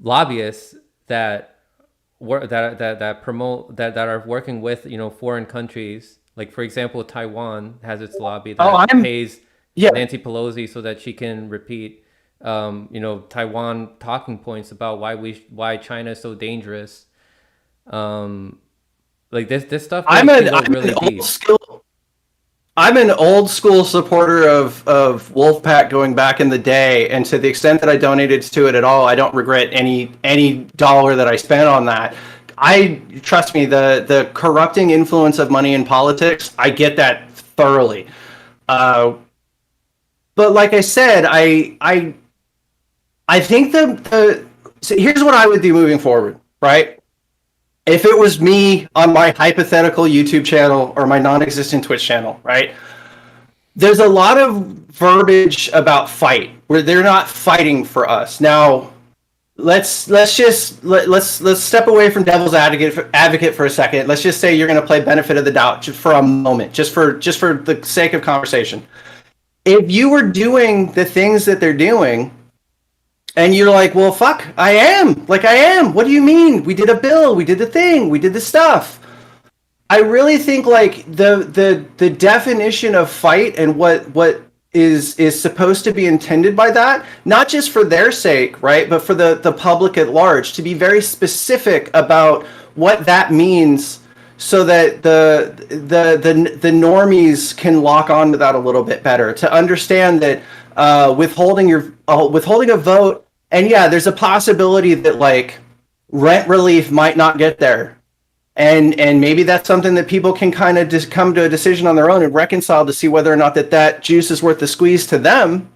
lobbyists that work that promote that are working with foreign countries. Like, for example, Taiwan has its lobby that pays Nancy Pelosi so that she can repeat Taiwan talking points about why China is so dangerous. Like this stuff I'm really deep. I'm an old school supporter of Wolfpack going back in the day, and to the extent that I donated to it at all, I don't regret any dollar that I spent on that. Trust me, the corrupting influence of money in politics, I get that thoroughly. But like I said, I think so here's what I would do moving forward, right? If it was me on my hypothetical YouTube channel or my non-existent Twitch channel, right? There's a lot of verbiage about fight where they're not fighting for us. Now, let's step away from devil's advocate for a second. Let's just say you're going to play benefit of the doubt just for a moment, just for the sake of conversation. If you were doing the things that they're doing, and you're like, well, fuck, I am. What do you mean? We did a bill. We did the thing. We did the stuff. I really think like the definition of fight and what is supposed to be intended by that, not just for their sake, right, but for the public at large, to be very specific about what that means, so that the normies can lock on to that a little bit better, to understand that withholding a vote. And yeah, there's a possibility that like rent relief might not get there. And maybe that's something that people can kind of just come to a decision on their own and reconcile to see whether or not that juice is worth the squeeze to them.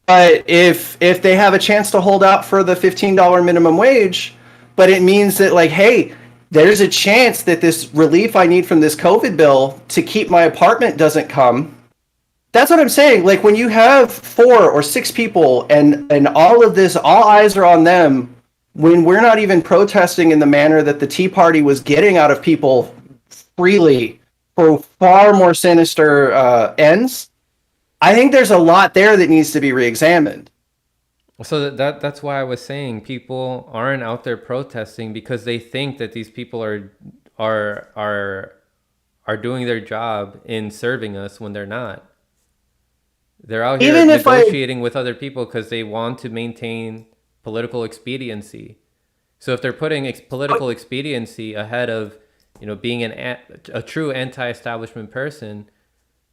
But if they have a chance to hold out for the $15 minimum wage, but it means that like, hey, there's a chance that this relief I need from this COVID bill to keep my apartment doesn't come. That's what I'm saying. Like, when you have 4 or 6 people and all of this, all eyes are on them, when we're not even protesting in the manner that the Tea Party was getting out of people freely for far more sinister ends, I think there's a lot there that needs to be reexamined. So that's why I was saying people aren't out there protesting because they think that these people are doing their job in serving us when they're not. They're out here negotiating with other people because they want to maintain political expediency. So if they're putting political expediency ahead of, being a true anti-establishment person,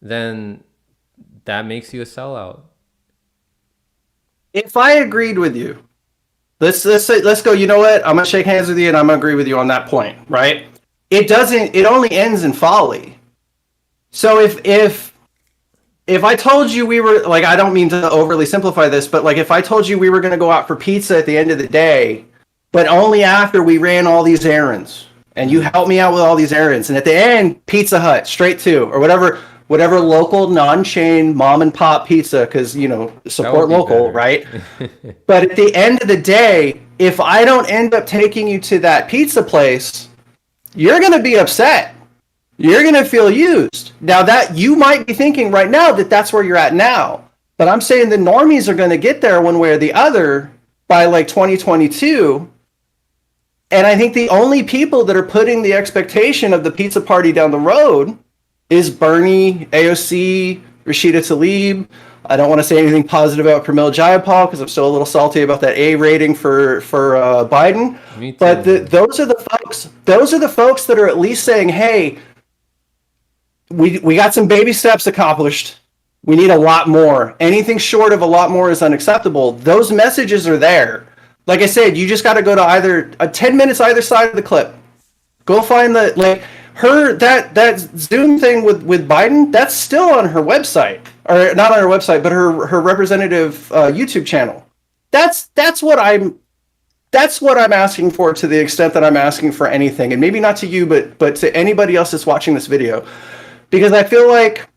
then that makes you a sellout. If I agreed with you, let's go. You know what? I'm gonna shake hands with you, and I'm gonna agree with you on that point, right? It only ends in folly. So if I told you we were, like, I don't mean to overly simplify this, but like if I told you we were going to go out for pizza at the end of the day, but only after we ran all these errands, and you helped me out with all these errands, and at the end, Pizza Hut, straight to, or whatever local non-chain mom and pop pizza, because, support local, better. Right? But at the end of the day, if I don't end up taking you to that pizza place, you're going to be upset. you're going to feel used. Now that you might be thinking right now that that's where you're at now, but I'm saying the normies are going to get there one way or the other by like 2022. And I think the only people that are putting the expectation of the pizza party down the road is Bernie, AOC, Rashida Tlaib. I don't want to say anything positive about Pramil Jayapal because I'm still a little salty about that A rating for Biden. Me too. But those are the folks. Those are the folks that are at least saying, "Hey, we got some baby steps accomplished. We need a lot more. Anything short of a lot more is unacceptable." Those messages are there. Like I said, you just got to go to either 10 minutes either side of the clip. Go find the like her that Zoom thing with Biden. That's still on her website, or not on her website, but her representative YouTube channel. That's what I'm asking for, to the extent that I'm asking for anything, and maybe not to you, but to anybody else that's watching this video, because I feel like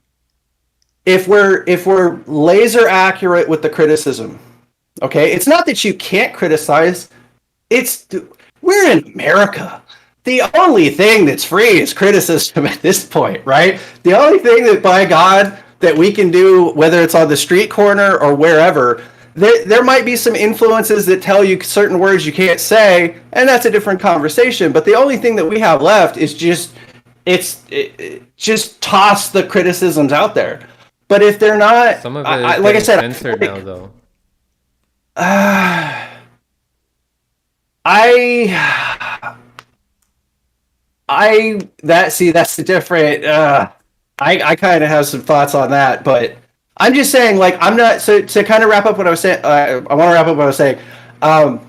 if we're laser accurate with the criticism, okay, it's not that you can't criticize. We're in America. The only thing that's free is criticism at this point, right? The only thing that, by God, that we can do, whether it's on the street corner or wherever, there might be some influences that tell you certain words you can't say, and that's a different conversation. But the only thing that we have left is just toss the criticisms out there. But if they're not, Some of it is like I said, censored now, though. That's the different. I kind of have some thoughts on that, but I'm just saying, like, I'm not. So to kind of wrap up what I was saying, I want to wrap up what I was saying. To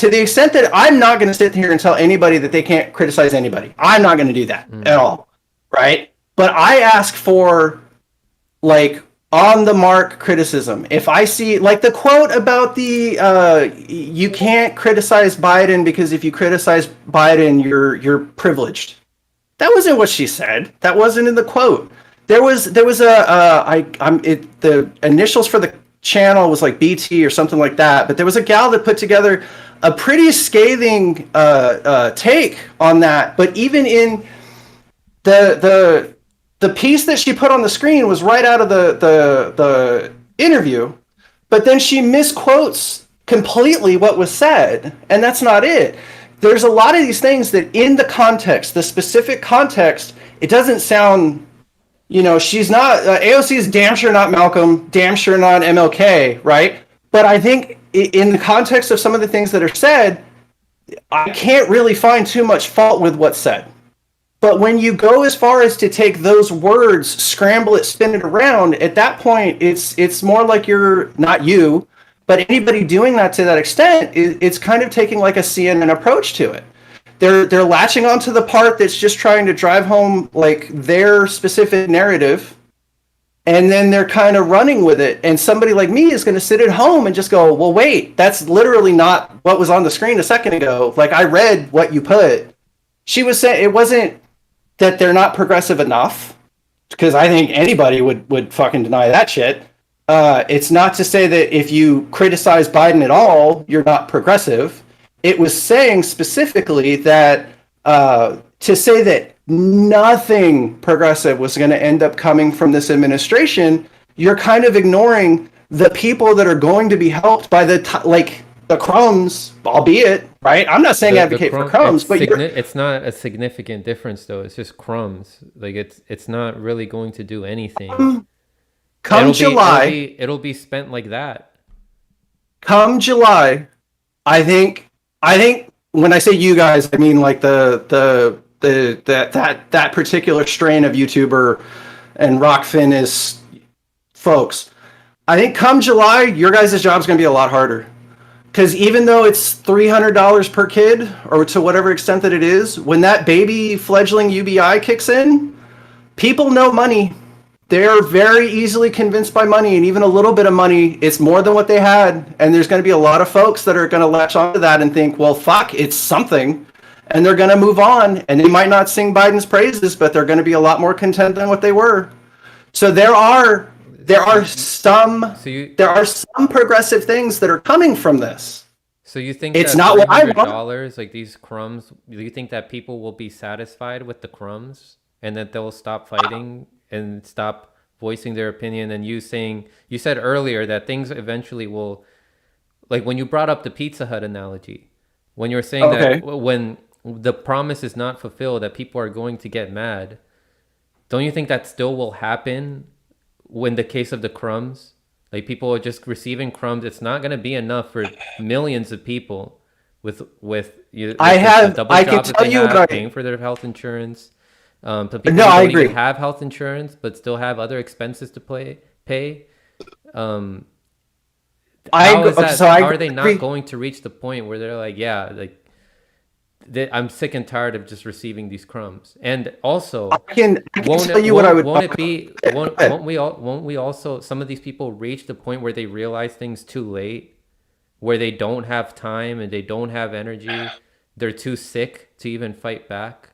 the extent that I'm not going to sit here and tell anybody that they can't criticize anybody, I'm not going to do that at all, right? But I ask for, like, on the mark criticism. If I see, like, the quote about the you can't criticize Biden because if you criticize Biden, you're privileged. That wasn't what she said. That wasn't in the quote. There was the initials for the channel was like BT or something like that. But there was a gal that put together a pretty scathing take on that. But even in the piece that she put on the screen was right out of the interview, but then she misquotes completely what was said, and that's not it. There's a lot of these things that in the context, the specific context, it doesn't sound, she's not, AOC is damn sure not Malcolm, damn sure not MLK, right? But I think in the context of some of the things that are said, I can't really find too much fault with what's said. But when you go as far as to take those words, scramble it, spin it around, at that point, it's more like you're not you, but anybody doing that to that extent, it's kind of taking like a CNN approach to it. They're latching onto the part that's just trying to drive home like their specific narrative, and then they're kind of running with it. And somebody like me is going to sit at home and just go, well, wait, that's literally not what was on the screen a second ago. Like, I read what you put. She was saying it wasn't that they're not progressive enough, because I think anybody would fucking deny that shit. It's not to say that if you criticize Biden at all, you're not progressive. It was saying specifically that to say that nothing progressive was going to end up coming from this administration, you're kind of ignoring the people that are going to be helped by the crumbs, albeit, right? I'm not saying advocate for crumbs, but it's not a significant difference, though. It's just crumbs. Like, it's not really going to do anything. July, it'll be spent like that. Come July, I think when I say you guys, I mean like that particular strain of YouTuber and Rockfin folks. I think come July, your guys' job is going to be a lot harder. Because even though it's $300 per kid, or to whatever extent that it is, when that baby fledgling UBI kicks in, people know money. They're very easily convinced by money, and even a little bit of money, it's more than what they had. And there's going to be a lot of folks that are going to latch onto that and think, well, fuck, it's something. And they're going to move on, and they might not sing Biden's praises, but they're going to be a lot more content than what they were. So there are some progressive things that are coming from this. So you think it's that not what I want? $300, like these crumbs, do you think that people will be satisfied with the crumbs and that they'll stop fighting and stop voicing their opinion. And you said earlier that things eventually will, like when you brought up the Pizza Hut analogy, when you were saying Okay. that when the promise is not fulfilled, that people are going to get mad. Don't you think that still will happen when the case of the crumbs? Like people are just receiving crumbs. It's not going to be enough for millions of people with the double I can jobs that tell they you what have, paying for their health insurance. Some people no, who I don't even agree. have health insurance but still have other expenses to pay. Um, how is So that? I How are they not agree. going to reach the point where they're like, yeah, like I'm sick and tired of just receiving these crumbs? And also, I can tell you what I would. won't it be Go ahead. won't we also, some of these people reach the point where they realize things too late, where they don't have time and they don't have energy, they're too sick to even fight back?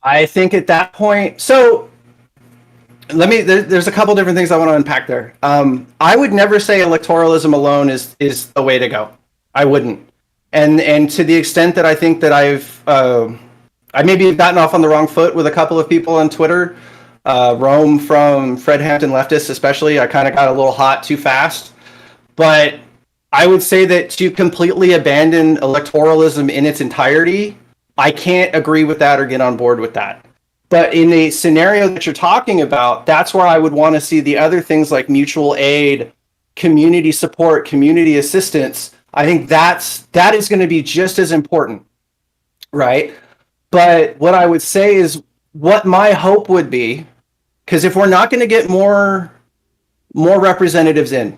I think at that point, so there's a couple different things I want to unpack there. I would never say electoralism alone is the way to go. I wouldn't. And to the extent that I think that I maybe gotten off on the wrong foot with a couple of people on Twitter, Rome from Fred Hampton leftists especially, I kind of got a little hot too fast. But I would say that to completely abandon electoralism in its entirety, I can't agree with that or get on board with that. But in the scenario that you're talking about, that's where I would want to see the other things like mutual aid, community support, community assistance. I think that is going to be just as important, right? But what I would say is what my hope would be, because if we're not going to get more representatives in,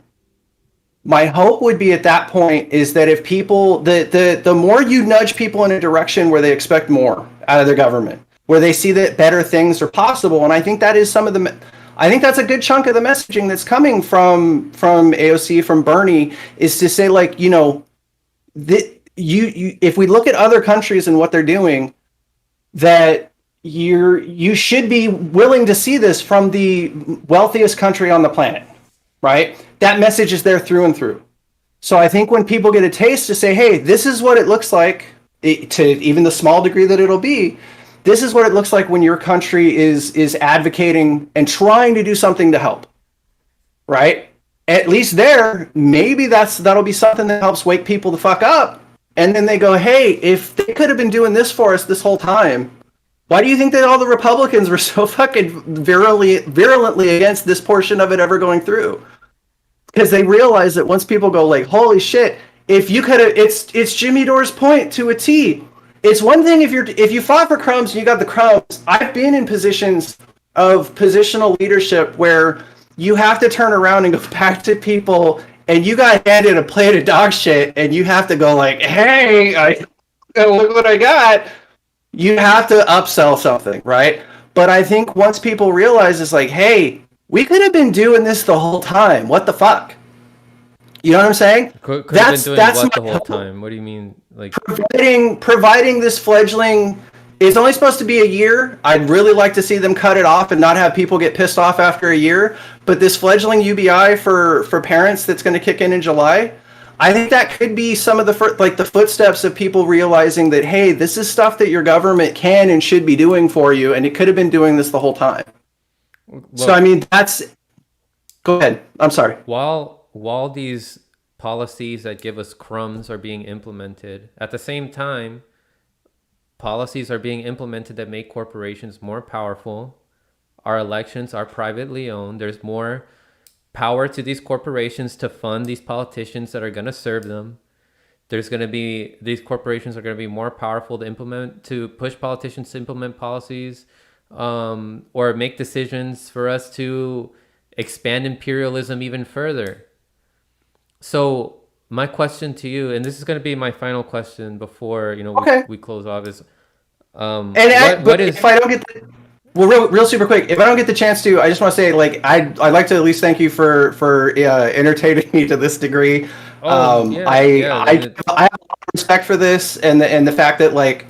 my hope would be at that point is that if people the more you nudge people in a direction where they expect more out of their government, where they see that better things are possible, and I think that is some of the I think that's a good chunk of the messaging that's coming from AOC, from Bernie, is to say, like, you if we look at other countries and what they're doing, that you should be willing to see this from the wealthiest country on the planet, right? That message is there through and through. So I think when people get a taste to say, hey, this is what it looks like, to even the small degree that it'll be, this is what it looks like when your country is advocating and trying to do something to help, right? At least there, maybe that'll be something that helps wake people the fuck up. And then they go, hey, if they could have been doing this for us this whole time, why do you think that all the Republicans were so fucking virulently against this portion of it ever going through? Because they realize that once people go like, holy shit, if you could have, it's Jimmy Dore's point to a T. It's one thing if you fought for crumbs and you got the crumbs. I've been in positions of positional leadership where you have to turn around and go back to people, and you got handed a plate of dog shit, and you have to go like, hey, look what I got. You have to upsell something, right? But I think once people realize it's like, hey, we could have been doing this the whole time. What the fuck? You know what I'm saying? Could have been doing That's what the my whole hope. time? What do you mean? Like, Providing this fledgling. It's only supposed to be a year. I'd really like to see them cut it off and not have people get pissed off after a year. But this fledgling UBI for parents that's going to kick in July, I think that could be some of the the footsteps of people realizing that, hey, this is stuff that your government can and should be doing for you, and it could have been doing this the whole time. So I look, mean, that's. Go ahead. I'm sorry. while these policies that give us crumbs are being implemented, at the same time, policies are being implemented that make corporations more powerful. Our elections are privately owned. There's more power to these corporations to fund these politicians that are going to serve them. These corporations are going to be more powerful to push politicians to implement policies, or make decisions for us to expand imperialism even further. So my question to you, and this is going to be my final question before Okay. we close off, is But what is if I don't get well, real super quick, if I don't get the chance to, I just want to say, like, I'd like to at least thank you for entertaining me to this degree. oh yeah, yeah, then I have a lot of respect for this, and the fact that, like,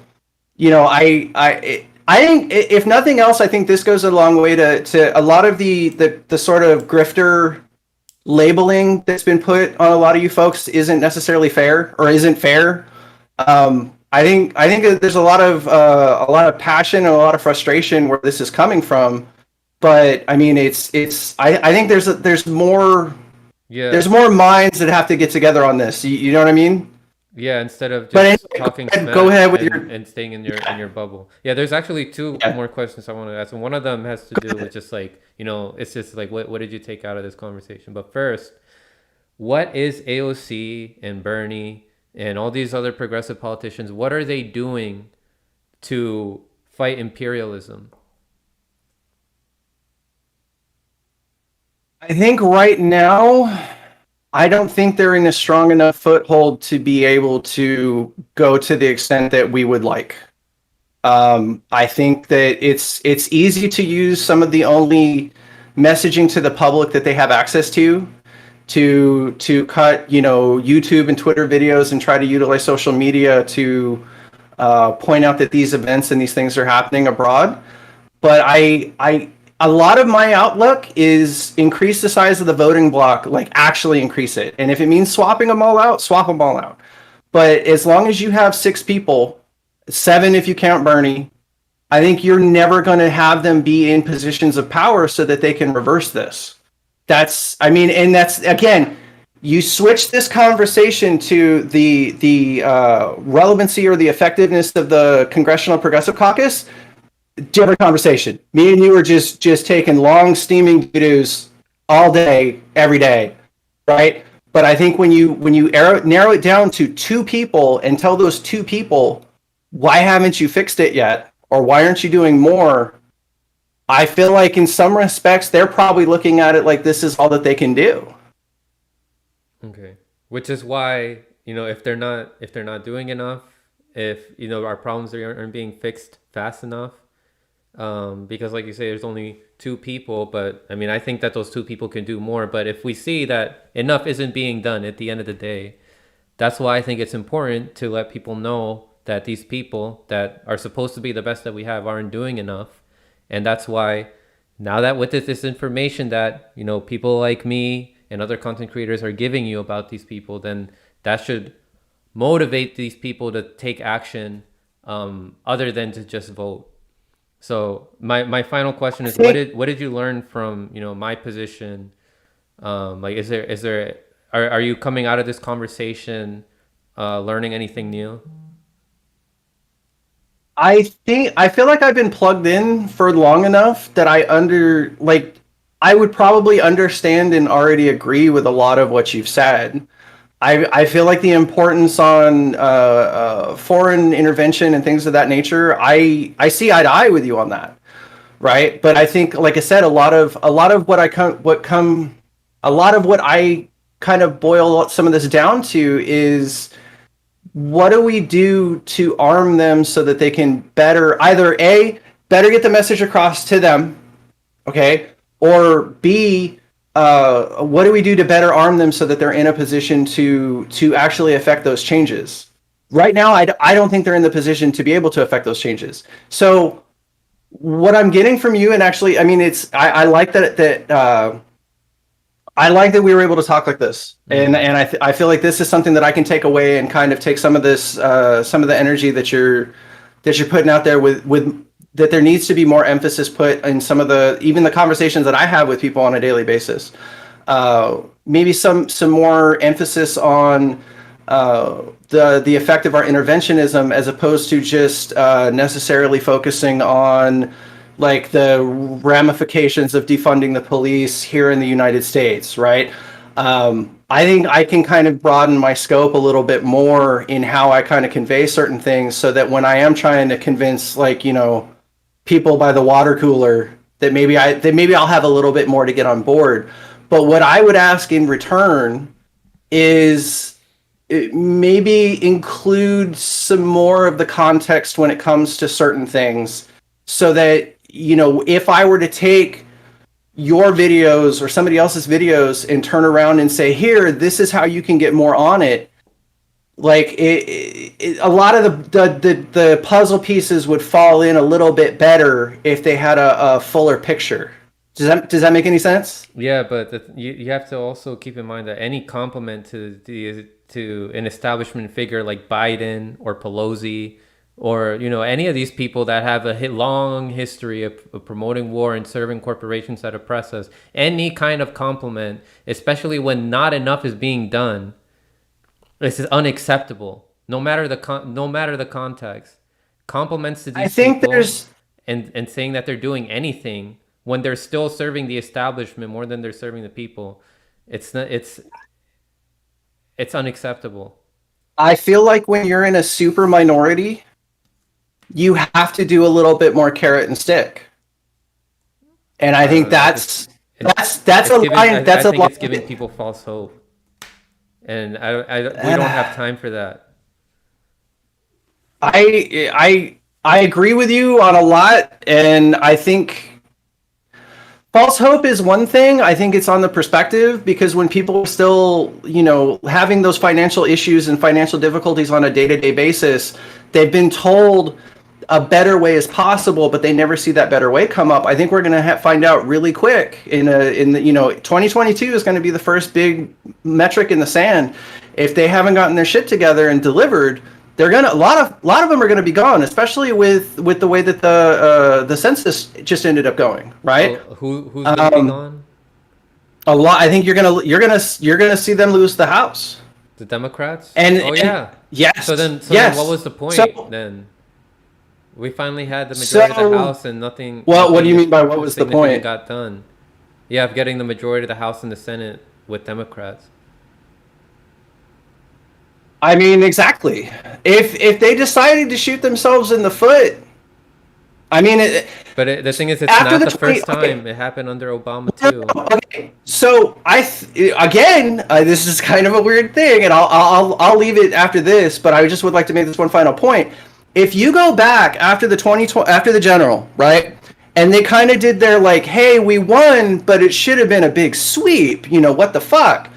I think, if nothing else, I think this goes a long way to a lot of the sort of grifter labeling that's been put on a lot of you folks isn't necessarily fair, or isn't fair. I think that there's a lot of passion and a lot of frustration where this is coming from. But I mean, I think Yeah. there's more minds that have to get together on this. You know what I mean? Yeah, instead of But just anyway, talking go smack ahead with your and staying in your bubble. Yeah, there's actually two yeah. more questions I want to ask. And one of them has to do with just like, it's just like what did you take out of this conversation? But first, what is AOC and Bernie and all these other progressive politicians, what are they doing to fight imperialism? I think right now, I don't think they're in a strong enough foothold to be able to go to the extent that we would like. I think that it's easy to use some of the only messaging to the public that they have access to cut, YouTube and Twitter videos and try to utilize social media to point out that these events and these things are happening abroad. But a lot of my outlook is increase the size of the voting block, like actually increase it. And if it means swapping them all out, swap them all out. But as long as you have 6 people, 7 if you count Bernie, I think you're never going to have them be in positions of power so that they can reverse this. I mean, and that's again, you switch this conversation to the relevancy or the effectiveness of the Congressional Progressive Caucus. Different conversation. Me and you are just taking long steaming doo-doos all day, every day, right? But I think when you narrow it down to 2 people and tell those 2 people, why haven't you fixed it yet, or why aren't you doing more? I feel like in some respects they're probably looking at it like this is all that they can do. Okay. Which is why, if they're not doing enough, if, our problems aren't being fixed fast enough, because like you say, there's only 2 people, but I mean, I think that those 2 people can do more. But if we see that enough isn't being done at the end of the day, that's why I think it's important to let people know that these people that are supposed to be the best that we have aren't doing enough. And that's why now that with this information that, people like me and other content creators are giving you about these people, then that should motivate these people to take action, other than to just vote. So my final question is, what did you learn from, my position? Like, are you coming out of this conversation, learning anything new? I feel like I've been plugged in for long enough that I would probably understand and already agree with a lot of what you've said. I feel like the importance on foreign intervention and things of that nature. I see eye to eye with you on that, right? But I think, like I said, a lot of what I kind of boil some of this down to is, what do we do to arm them so that they can better get the message across to them, okay, or B, what do we do to better arm them so that they're in a position to actually affect those changes? Right now, I don't think they're in the position to be able to affect those changes. So what I'm getting from you, and actually, I mean, I like I like that we were able to talk like this, and I feel like this is something that I can take away and kind of take some of this, some of the energy that you're putting out there with that there needs to be more emphasis put in some of even the conversations that I have with people on a daily basis. Maybe some more emphasis on the effect of our interventionism, as opposed to just necessarily focusing on like the ramifications of defunding the police here in the United States, right? I think I can kind of broaden my scope a little bit more in how I kind of convey certain things, so that when I am trying to convince, like, people by the water cooler, that maybe I'll have a little bit more to get on board. But what I would ask in return is, maybe include some more of the context when it comes to certain things, so that, if I were to take your videos or somebody else's videos and turn around and say, here, this is how you can get more on it, like a lot of the puzzle pieces would fall in a little bit better if they had a fuller picture. Does that make any sense? Yeah, but you have to also keep in mind that any compliment to to an establishment figure like Biden or Pelosi or any of these people that have a long history of promoting war and serving corporations that oppress us, any kind of compliment, especially when not enough is being done, this is unacceptable. No matter the context, compliments to I these think people there's and saying that they're doing anything when they're still serving the establishment more than they're serving the people, it's not, it's unacceptable. I feel like when you're in a super minority, you have to do a little bit more carrot and stick. And I I think don't know. that's It's a giving. line. That's I a think line. it's giving people false hope, and we don't have time for that. I agree with you on a lot, and I think false hope is one thing. I think it's on the perspective, because when people are still, having those financial issues and financial difficulties on a day-to-day basis, they've been told a better way is possible, but they never see that better way come up. I think we're going to find out really quick in the 2022 is going to be the first big metric in the sand. If they haven't gotten their shit together and delivered, they're gonna a lot of them are gonna be gone, especially with the way that the census just ended up going, right? Oh, who's gonna be gone? A lot. I think you're gonna see them lose the House. The Democrats? And Yeah. yes, So then yes. what was the point So, then? We finally had the majority of the House and nothing. Well, what do you nothing mean by what was the significant point? got done. Yeah, of getting the majority of the House and the Senate with Democrats. I mean, exactly. If they decided to shoot themselves in the foot, I mean, But the thing is, it's after not the the first 20 okay. time. It happened under Obama too. Okay, so this is kind of a weird thing, and I'll leave it after this. But I just would like to make this one final point. If you go back after the 2020, after the general, right, and they kind of did their like, hey, we won, but it should have been a big sweep. What the fuck?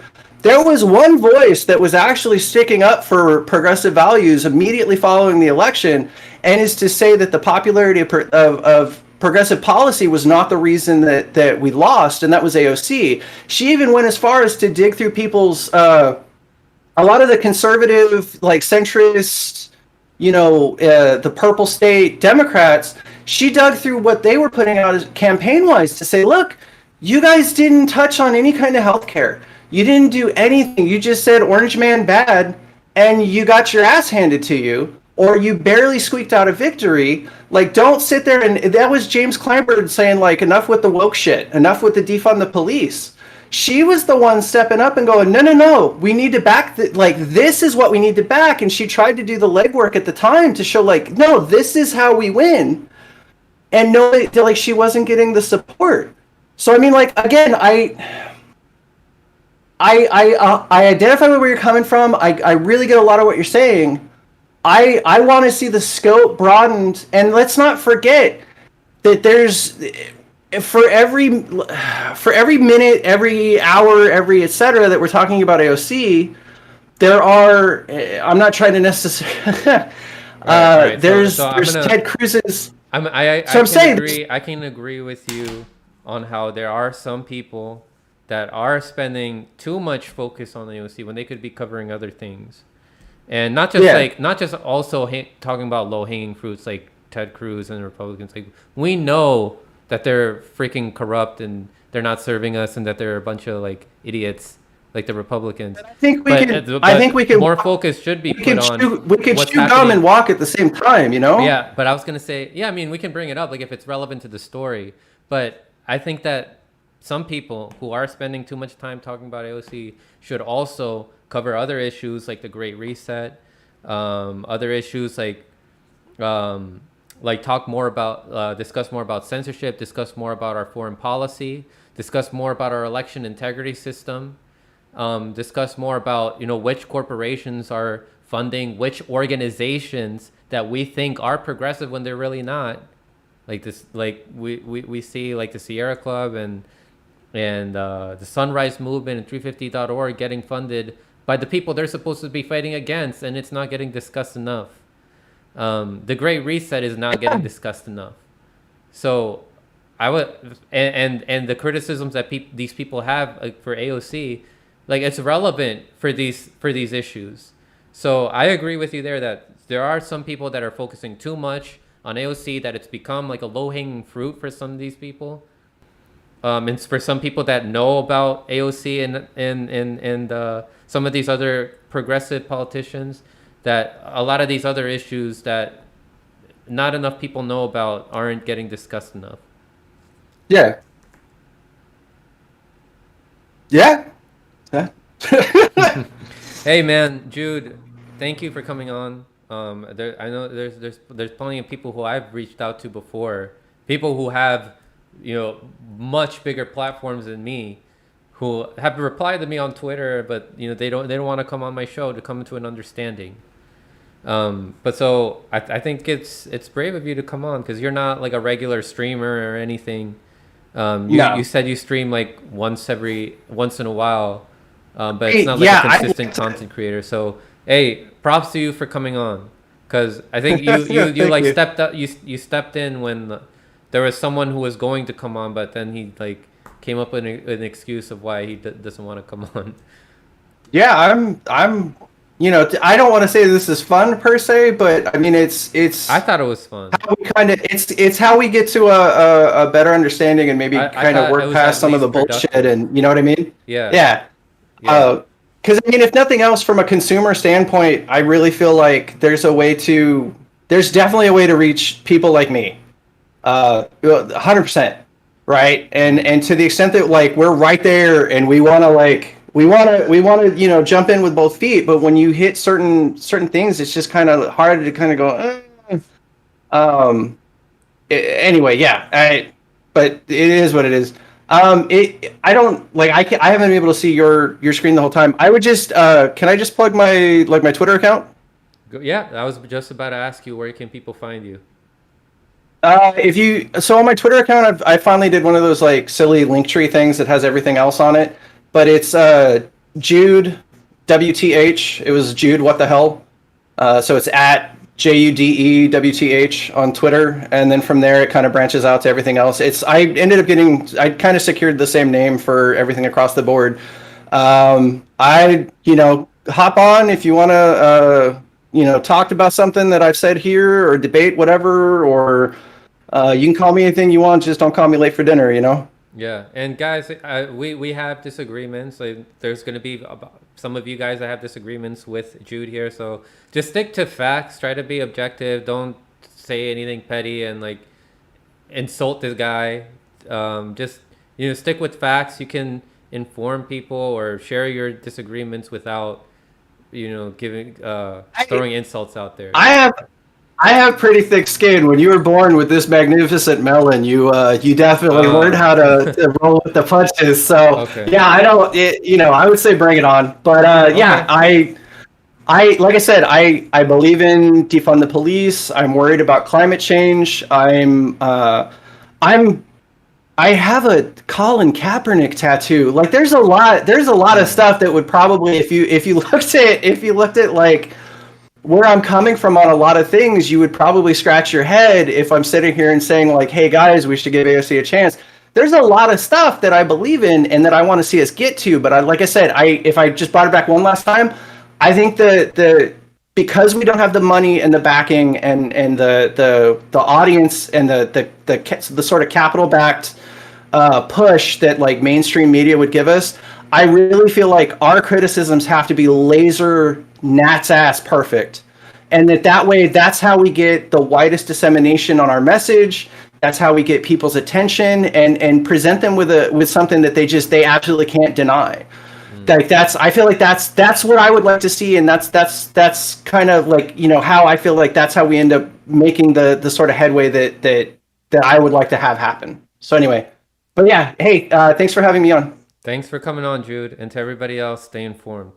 There was one voice that was actually sticking up for progressive values immediately following the election, and is to say that the popularity of progressive policy was not the reason that we lost, and that was AOC. She even went as far as to dig through people's, a lot of the conservative, like centrist, the purple state Democrats. She dug through what they were putting out as campaign-wise to say, look, you guys didn't touch on any kind of health care. You didn't do anything. You just said Orange Man bad, and you got your ass handed to you, or you barely squeaked out a victory. Like, don't sit there and that was James Clyburn saying, like, enough with the woke shit, enough with the defund the police. She was the one stepping up and going, no, we need to back this is what we need to back. And she tried to do the legwork at the time to show, like, no, this is how we win. And no, like, she wasn't getting the support. So I mean, like, again, I identify where you're coming from. I really get a lot of what you're saying. I want to see the scope broadened, and let's not forget that there's for every minute, every hour, every etc. that we're talking about AOC, there are. I'm not trying to necessarily. Right. There's So Ted Cruz's. I can agree with you on how there are some people that are spending too much focus on the AOC when they could be covering other things, and not just also talking about low hanging fruits like Ted Cruz and the Republicans. Like, we know that they're freaking corrupt and they're not serving us, and that they're a bunch of like idiots like the Republicans. I think we can. More focus should be put on. We can chew gum and walk at the same time, Yeah, but I was gonna say, I mean, we can bring it up like if it's relevant to the story, but I think that some people who are spending too much time talking about AOC should also cover other issues like the Great Reset, other issues like discuss more about censorship, discuss more about our foreign policy, discuss more about our election integrity system, discuss more about which corporations are funding which organizations that we think are progressive when they're really not. Like this, like we see like the Sierra Club and the Sunrise Movement and 350.org getting funded by the people they're supposed to be fighting against, and it's not getting discussed enough. The Great Reset is not getting discussed enough. So I would, and the criticisms that these people have for AOC, like it's relevant for these issues. So I agree with you there that there are some people that are focusing too much on AOC, that it's become like a low hanging fruit for some of these people. And for some people that know about AOC and some of these other progressive politicians, that a lot of these other issues that not enough people know about aren't getting discussed enough. Yeah. Yeah. Yeah. Hey man, Jude, thank you for coming on. I know there's plenty of people who I've reached out to before, people who have, much bigger platforms than me, who have replied to me on Twitter, but they don't want to come on my show to come to an understanding. But so I think it's brave of you to come on, because you're not like a regular streamer or anything. No. You said you stream like once in a while, but it's not like a consistent content creator. So hey, props to you for coming on, because I think you like stepped up. You stepped in when there was someone who was going to come on, but then he like came up with an excuse of why he doesn't want to come on. Yeah, I'm I don't want to say this is fun per se, but I mean it's I thought it was fun. How we kind of it's how we get to a better understanding and maybe kind of work past some of the bullshit, and you know what I mean? Yeah. Because I mean, if nothing else, from a consumer standpoint, I really feel like there's definitely a way to reach people like me, 100%, right? And to the extent that like we're right there and we want to jump in with both feet, but when you hit certain things, it's just kind of hard to kind of go. Anyway, yeah. But it is what it is. I don't like. I haven't been able to see your screen the whole time. I would just. Can I just plug my Twitter account? Yeah, I was just about to ask you, where can people find you? So on my Twitter account, I finally did one of those like silly Linktree things that has everything else on it, but it's Jude WTH. It was Jude what the hell. So it's at JUDEWTH on Twitter, and then from there it kind of branches out to everything else. I kind of secured the same name for everything across the board. Hop on if you want to talk about something that I've said here, or debate whatever, or you can call me anything you want, just don't call me late for dinner, Yeah, and guys, we have disagreements. Like, there's going to be some of you guys that have disagreements with Jude here, so just stick to facts. Try to be objective. Don't say anything petty and like insult this guy. Just stick with facts. You can inform people or share your disagreements without giving throwing insults out there. I have pretty thick skin. When you were born with this magnificent melon, you definitely learned how to roll with the punches. So okay. Yeah, I would say bring it on. But okay. Yeah, I like I said, I believe in defund the police. I'm worried about climate change. I have a Colin Kaepernick tattoo. Like there's a lot of stuff that would probably, if you looked at like where I'm coming from on a lot of things, you would probably scratch your head if I'm sitting here and saying like, hey guys, we should give AOC a chance. There's a lot of stuff that I believe in and that I want to see us get to. But like I said, if I just brought it back one last time, I think because we don't have the money and the backing and the audience and the sort of capital backed push that like mainstream media would give us, I really feel like our criticisms have to be laser gnat's ass perfect, and that way that's how we get the widest dissemination on our message. That's how we get people's attention and present them with something that they absolutely can't deny. Like I feel like that's what I would like to see, and that's kind of like how I feel like that's how we end up making the sort of headway that I would like to have happen. So anyway, but yeah, hey, thanks for having me on. Thanks for coming on, Jude, and to everybody else, stay informed.